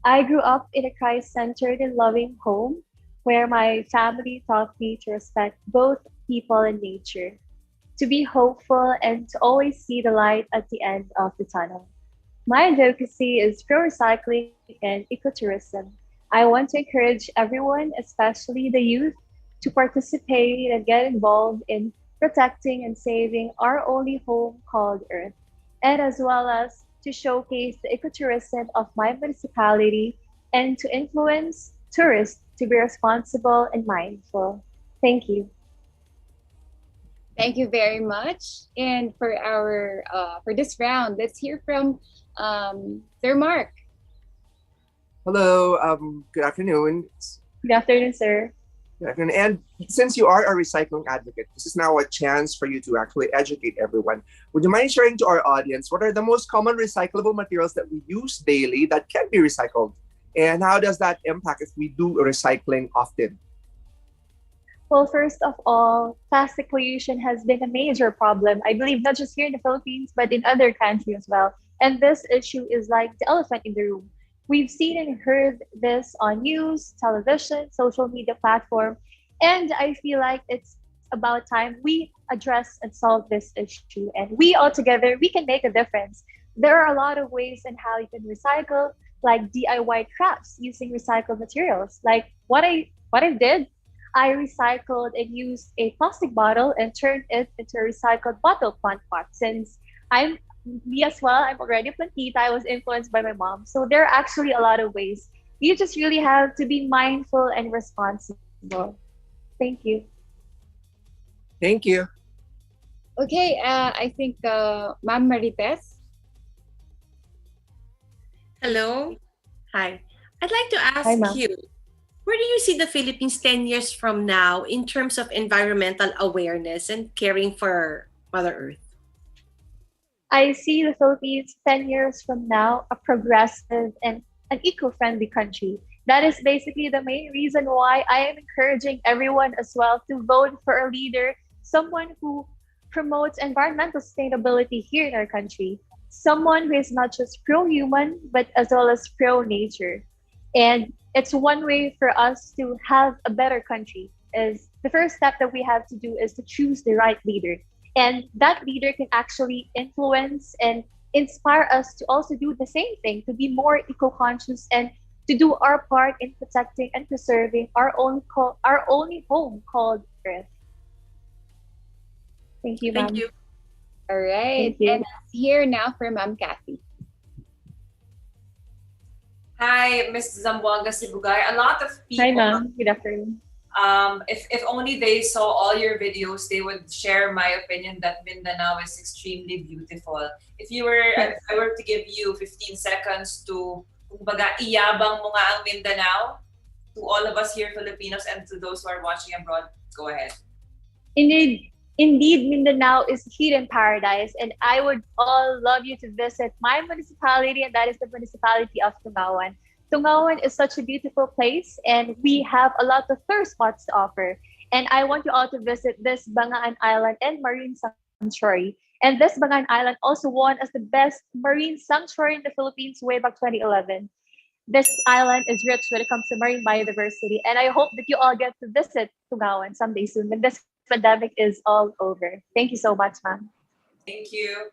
I grew up in a Christ-centered and loving home where my family taught me to respect both people and nature, to be hopeful, and to always see the light at the end of the tunnel. My advocacy is pro recycling and ecotourism. I want to encourage everyone, especially the youth, to participate and get involved in protecting and saving our only home called Earth, and as well as to showcase the ecotourism of my municipality and to influence tourists to be responsible and mindful. Thank you. Thank you very much. And for our for this round, let's hear from Sir Mark. Hello, good afternoon. Good afternoon, sir. Good afternoon. And since you are a recycling advocate, this is now a chance for you to actually educate everyone. Would you mind sharing to our audience what are the most common recyclable materials that we use daily that can be recycled? And how does that impact if we do recycling often? Well, first of all, plastic pollution has been a major problem, I believe, not just here in the Philippines, but in other countries as well. And this issue is like the elephant in the room. We've seen and heard this on news, television, social media platform, and I feel like it's about time we address and solve this issue. And we all together, we can make a difference. There are a lot of ways in how you can recycle, like DIY crafts using recycled materials. Like what I did, I recycled and used a plastic bottle and turned it into a recycled bottle plant pot. Since I'm me as well, I'm already a plantita. I was influenced by my mom. So there are actually a lot of ways. You just really have to be mindful and responsible. Thank you. Thank you. Okay, I think Ma'am Marites. Hello. Hi. I'd like to Hi, ask ma'am. you, where do you see the Philippines 10 years from now in terms of environmental awareness and caring for Mother Earth? I see the Philippines 10 years from now a progressive and an eco-friendly country. That is basically the main reason why I am encouraging everyone as well to vote for a leader, someone who promotes environmental sustainability here in our country, someone who is not just pro-human, but as well as pro-nature. And it's one way for us to have a better country. Is the first step that we have to do is to choose the right leader. And that leader can actually influence and inspire us to also do the same thing, to be more eco-conscious and to do our part in protecting and preserving our only home called Earth. Thank you, ma'am. Thank you. All right. Thank you. And let's hear now from Ma'am Kathy. Hi, Ms. Zamboanga Sibugay. A lot of people. Hi, ma'am. Good afternoon. If only they saw all your videos, they would share my opinion that Mindanao is extremely beautiful. If I were to give you 15 seconds to, kumbaga, iyabang mo nga ang Mindanao to all of us here Filipinos and to those who are watching abroad, go ahead. Indeed, Mindanao is hidden paradise, and I would all love you to visit my municipality, and that is the municipality of Tungawan. Tungawan is such a beautiful place, and we have a lot of tourist spots to offer. And I want you all to visit this Bangaan Island and Marine Sanctuary. And this Bangaan Island also won as the best marine sanctuary in the Philippines way back 2011. This island is rich when it comes to marine biodiversity, and I hope that you all get to visit Tungawan someday soon when this pandemic is all over. Thank you so much, ma'am. Thank you.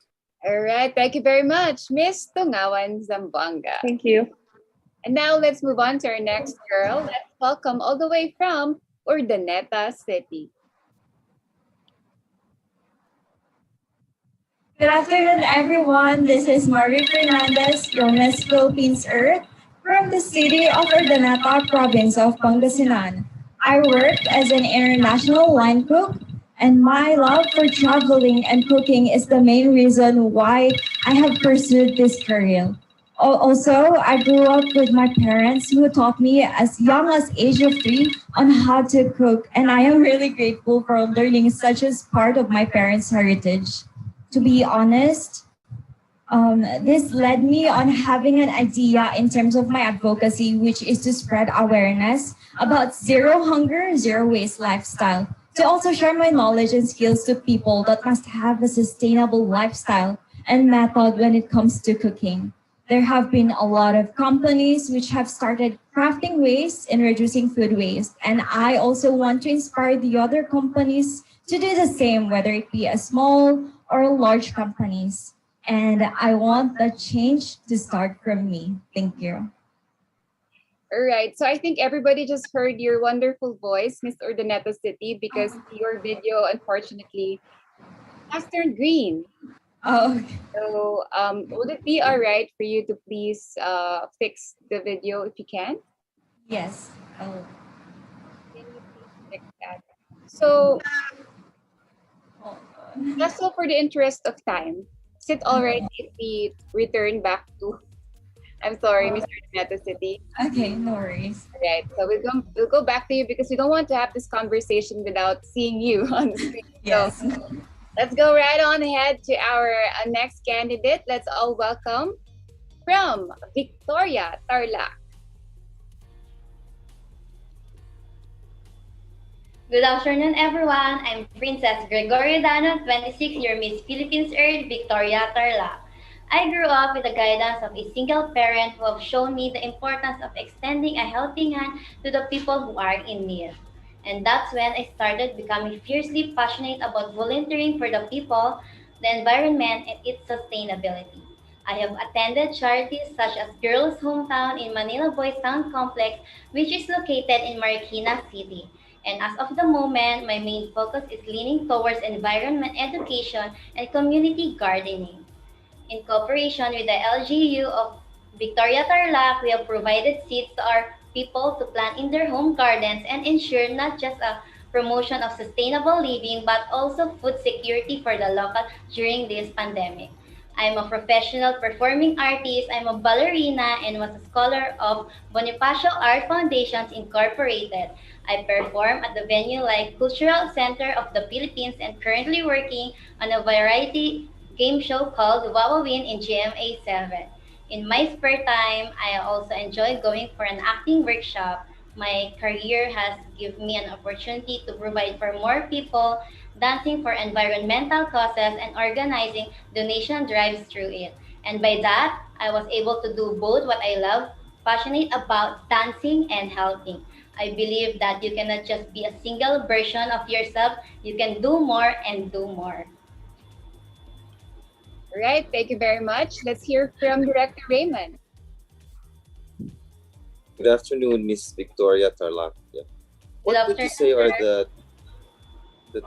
All right. Thank you very much, Miss Tungawan Zamboanga. Thank you. And now let's move on to our next girl. Let's welcome all the way from Urdaneta City. Good afternoon, everyone. This is Marie Fernandez, your Miss Philippines Earth, from the city of Urdaneta, province of Pangasinan. I work as an international wine cook, and my love for traveling and cooking is the main reason why I have pursued this career. Also, I grew up with my parents who taught me as young as age of 3 on how to cook, and I am really grateful for learning such as part of my parents' heritage. To be honest, this led me on having an idea in terms of my advocacy, which is to spread awareness about zero hunger, zero waste lifestyle. To also share my knowledge and skills to people that must have a sustainable lifestyle and method when it comes to cooking. There have been a lot of companies which have started crafting waste and reducing food waste. And I also want to inspire the other companies to do the same, whether it be a small or large companies. And I want the change to start from me. Thank you. All right. So I think everybody just heard your wonderful voice, Miss Urdaneta City, because your video, unfortunately, has turned green. Oh. So would it be all right for you to please fix the video if you can? Yes. Oh. Can you please fix that? So, just so for the interest of time, is it all right if we return back to, I'm sorry, Mr. Urdaneta City? Okay, no worries. All right, so we'll go back to you because we don't want to have this conversation without seeing you on the screen. Yes. So, let's go right on ahead to our next candidate. Let's all welcome from Victoria, Tarlac. Good afternoon, everyone. I'm Princess Gregorio Dano, 26, your Miss Philippines Earth, Victoria, Tarlac. I grew up with the guidance of a single parent who have shown me the importance of extending a helping hand to the people who are in need. And that's when I started becoming fiercely passionate about volunteering for the people, the environment, and its sustainability. I have attended charities such as Girls Hometown in Manila Boys Town Complex, which is located in Marikina City. And as of the moment, my main focus is leaning towards environment education and community gardening. In cooperation with the LGU of Victoria Tarlac, we have provided seeds to our people to plant in their home gardens and ensure not just a promotion of sustainable living but also food security for the local during this pandemic. I'm a professional performing artist, I'm a ballerina, and was a scholar of Bonifacio Art Foundations Incorporated. I perform at the venue like Cultural Center of the Philippines and currently working on a variety game show called WAWAWIN in GMA 7. In my spare time, I also enjoy going for an acting workshop. My career has given me an opportunity to provide for more people, dancing for environmental causes, and organizing donation drives through it. And by that, I was able to do both what I love, passionate about dancing and helping. I believe that you cannot just be a single version of yourself. You can do more and do more. All right, thank you very much. Let's hear from Director Raymond. Good afternoon, Miss Victoria Tarlac. Yeah. What would you say are the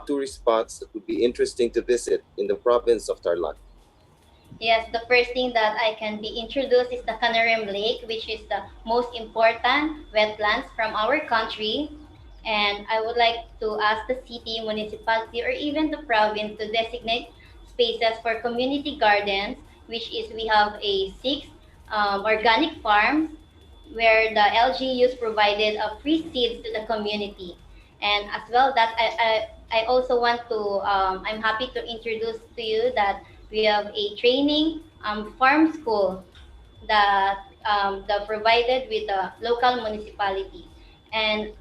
tourist spots that would be interesting to visit in the province of Tarlac? Yes, the first thing that I can be introduced is the Canarem Lake, which is the most important wetlands from our country. And I would like to ask the city, municipality, or even the province to designate spaces for community gardens, which is we have a 6 organic farms where the LGUs provided free seeds to the community. And as well that I also want to, I'm happy to introduce to you that we have a training farm school that provided with the local municipality. And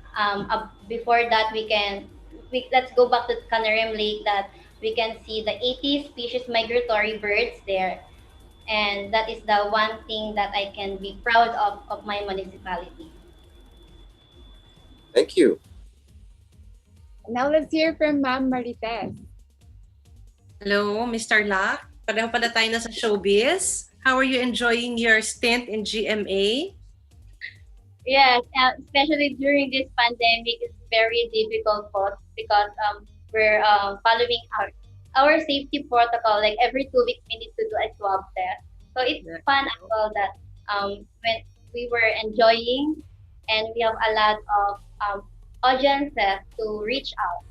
before that, let's go back to Canarem Lake that we can see the 80 species migratory birds there. And that is the one thing that I can be proud of my municipality. Thank you. Now let's hear from Ma'am Marites. Hello, Mr. Lac. Pareho pala tayo na sa showbiz. How are you enjoying your stint in GMA? Yes, especially during this pandemic, it's very difficult for us because we're following our safety protocol. Like every 2 weeks, we need to do a swab test. So it's fun as well that when we were enjoying and we have a lot of audiences to reach out.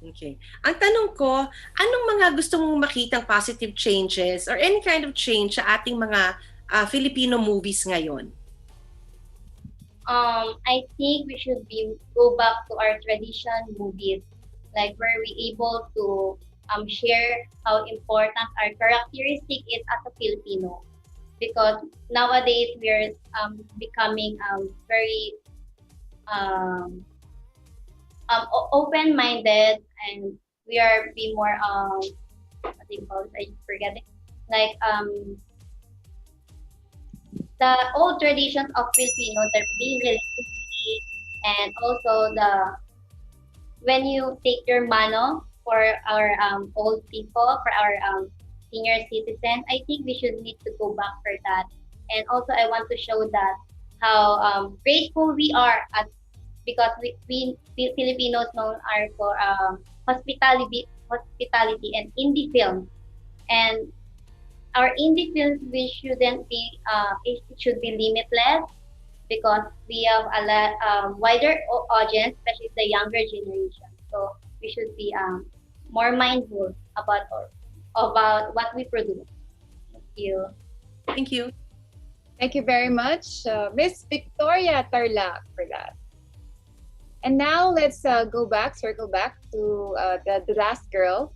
Okay. Ang tanong ko, anong mga gusto mong makitang positive changes or any kind of change sa ating mga Filipino movies ngayon? I think we should go back to our tradition movies, like where we able to share how important our characteristic is as a Filipino. Because nowadays we are becoming very open-minded, and we are being more what do you call it? I forget it. Like the old traditions of Filipinos are being released, and also when you take your mano for our old people, for our senior citizens, I think we should need to go back for that. And also I want to show that how grateful we are because we Filipinos known are for hospitality and indie films. And our indie films, we shouldn't be it should be limitless because we have a lot wider audience, especially the younger generation. So we should be more mindful about what we produce. Thank you. Thank you. Thank you very much, Miss Victoria Tarlac, for that. And now let's circle back to the last girl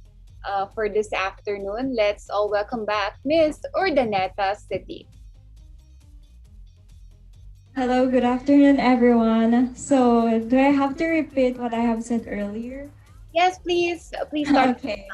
for this afternoon. Let's all welcome back Miss Urdaneta City. Hello, good afternoon, everyone. So, do I have to repeat what I have said earlier? Yes, please. Please start. Okay.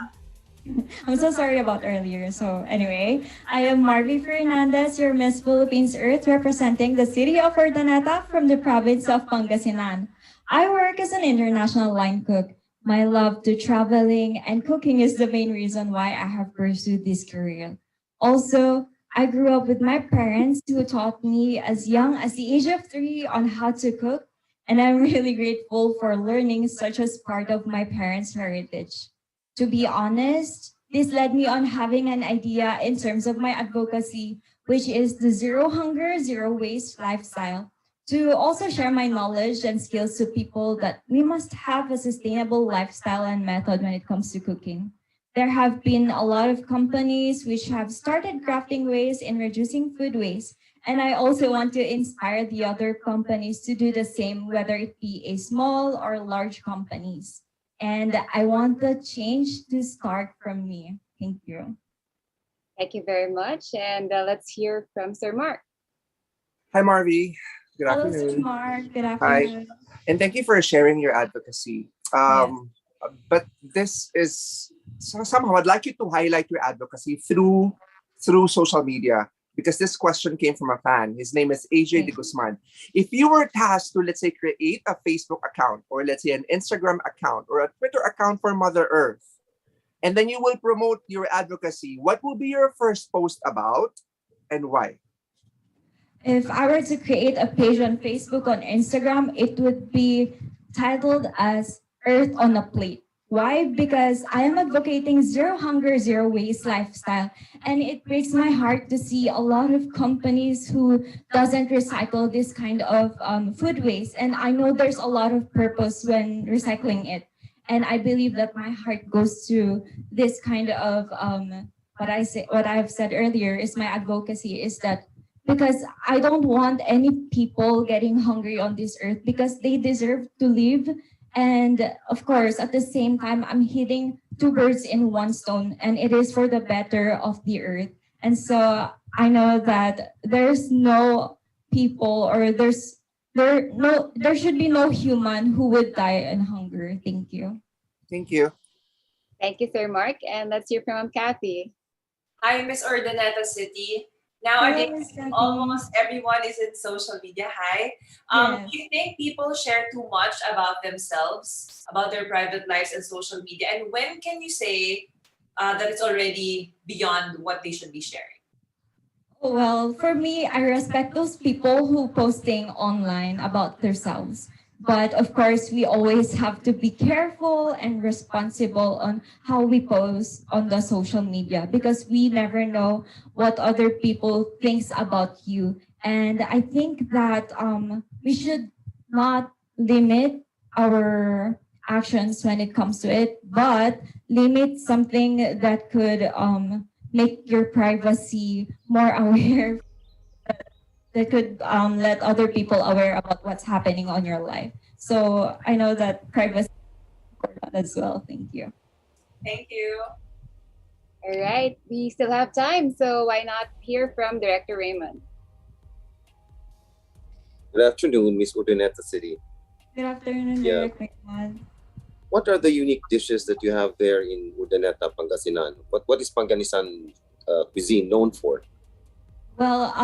I'm so sorry about earlier. So anyway, I am Marvy Fernandez, your Miss Philippines Earth, representing the city of Urdaneta from the province of Pangasinan. I work as an international line cook. My love to traveling and cooking is the main reason why I have pursued this career. Also, I grew up with my parents who taught me as young as the age of 3 on how to cook, and I'm really grateful for learning such as part of my parents' heritage. To be honest, this led me on having an idea in terms of my advocacy, which is the zero hunger, zero waste lifestyle, to also share my knowledge and skills to people that we must have a sustainable lifestyle and method when it comes to cooking. There have been a lot of companies which have started crafting ways in reducing food waste. And I also want to inspire the other companies to do the same, whether it be a small or large companies. And I want the change to start from me. Thank you. Thank you very much. And let's hear from Sir Mark. Hi, Marvy. Good Hello, Sir afternoon. Mark. Good Hi. afternoon. And thank you for sharing your advocacy. But this is somehow I'd like you to highlight your advocacy through social media, because this question came from a fan. His name is AJ De Guzman. If you were tasked to, let's say, create a Facebook account, or let's say an Instagram account, or a Twitter account for Mother Earth, and then you will promote your advocacy, what will be your first post about and why? If I were to create a page on Facebook, on Instagram, it would be titled as Earth on a Plate. Why? Because I am advocating zero hunger, zero waste lifestyle. And it breaks my heart to see a lot of companies who doesn't recycle this kind of food waste. And I know there's a lot of purpose when recycling it. And I believe that my heart goes to this kind of what I've said earlier is my advocacy is that because I don't want any people getting hungry on this earth, because they deserve to live. And of course, at the same time, I'm hitting two birds in one stone, and it is for the better of the earth. And so I know that there's no people, or there should be no human who would die in hunger. Thank you. Thank you. Thank you, Sir Mark. And let's hear from Kathy. Hi, Miss Urdaneta City. Nowadays, almost everyone is in social media. Hi. Do you think people share too much about themselves, about their private lives and social media? And when can you say that it's already beyond what they should be sharing? Well, for me, I respect those people who posting online about themselves. But of course, we always have to be careful and responsible on how we post on the social media, because we never know what other people thinks about you. And I think that we should not limit our actions when it comes to it, but limit something that could make your privacy more aware, that could let other people aware about what's happening on your life. So I know that privacy is important as well. Thank you. Thank you. All right, we still have time, so why not hear from Director Raymond? Good afternoon, Miss Urdaneta City. Good afternoon, Director Raymond. What are the unique dishes that you have there in Urdaneta, Pangasinan? What is Panganisan cuisine known for? Well,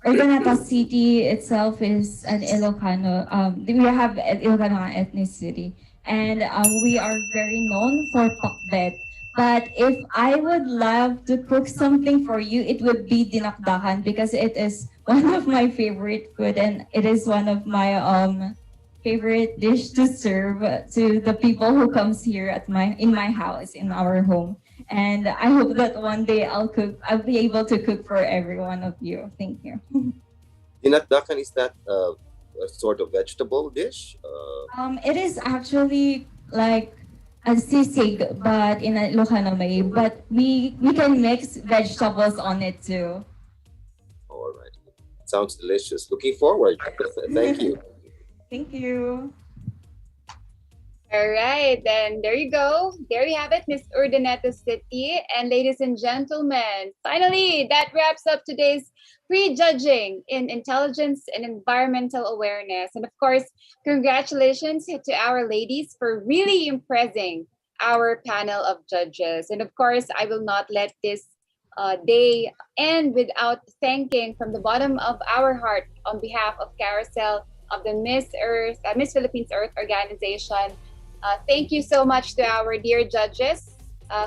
Urdaneta City itself is an Ilocano. We have an Ilocano ethnicity, and we are very known for pakbet. But if I would love to cook something for you, it would be dinakdakan, because it is one of my favorite food, and it is one of my favorite dish to serve to the people who comes here in my house, in our home. And I hope that one day I'll be able to cook for every one of you. Thank you. Dinakdakan, is that a sort of vegetable dish? It is actually like a sisig, but in a Ilocano way. But we can mix vegetables on it too. All right. Sounds delicious. Looking forward. Thank you. Thank you. All right, then there you go. There you have it, Miss Urdaneta City. And ladies and gentlemen, finally, that wraps up today's Prejudging in Intelligence and Environmental Awareness. And of course, congratulations to our ladies for really impressing our panel of judges. And of course, I will not let this day end without thanking from the bottom of our heart, on behalf of Carousel, of the Miss Philippines Earth organization. Thank you so much to our dear judges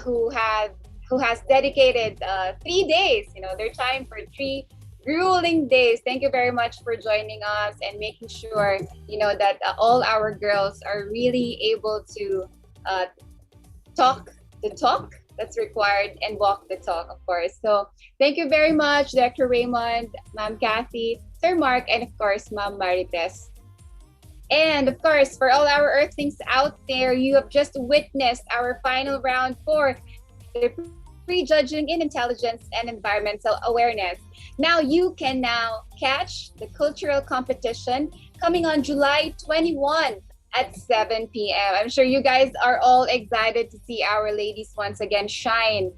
who has dedicated 3 days, their time for 3 grueling days. Thank you very much for joining us and making sure, that all our girls are really able to talk the talk that's required and walk the talk, of course. So thank you very much, Dr. Raymond, Ma'am Kathy, Sir Mark, and of course, Ma'am Marites. And of course, for all our Earthlings out there, you have just witnessed our final round for the Prejudging in Intelligence and Environmental Awareness. Now you can catch the cultural competition coming on July 21 at 7 p.m. I'm sure you guys are all excited to see our ladies once again shine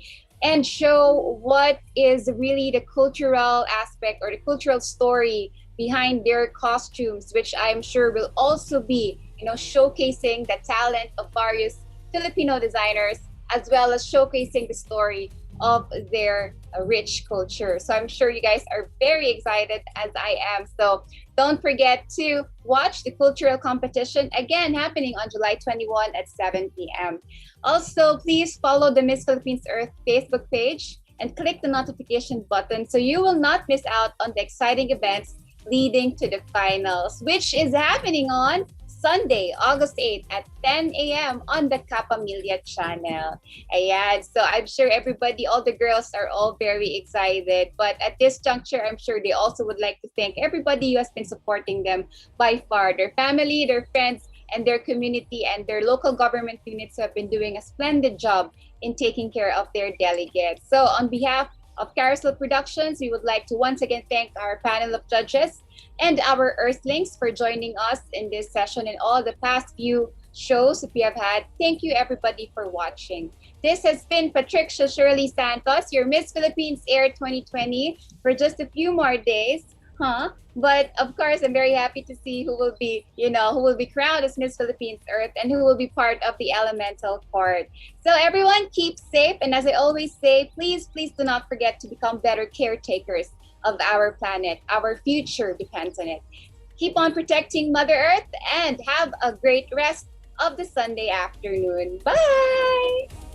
and show what is really the cultural aspect or the cultural story behind their costumes, which I'm sure will also be, showcasing the talent of various Filipino designers, as well as showcasing the story of their rich culture. So I'm sure you guys are very excited, as I am. So don't forget to watch the cultural competition, again happening on July 21 at 7 p.m. Also, please follow the Miss Philippines Earth Facebook page and click the notification button so you will not miss out on the exciting events leading to the finals, which is happening on Sunday, August 8th at 10 a.m. on the Kapamilya channel. Ayan, so I'm sure everybody, all the girls are all very excited. But at this juncture, I'm sure they also would like to thank everybody who has been supporting them by far. Their family, their friends, and their community and their local government units who have been doing a splendid job in taking care of their delegates. So on behalf of Carousel Productions, we would like to once again thank our panel of judges and our Earthlings for joining us in this session and all the past few shows that we have had. Thank you everybody for watching. This has been Patricia Shirley Santos, your Miss Philippines Air 2020 for just a few more days. But of course, I'm very happy to see who will be crowned as Miss Philippines Earth and who will be part of the elemental court. So everyone, keep safe. And as I always say, please do not forget to become better caretakers of our planet. Our future depends on it. Keep on protecting Mother Earth and have a great rest of the Sunday afternoon. Bye!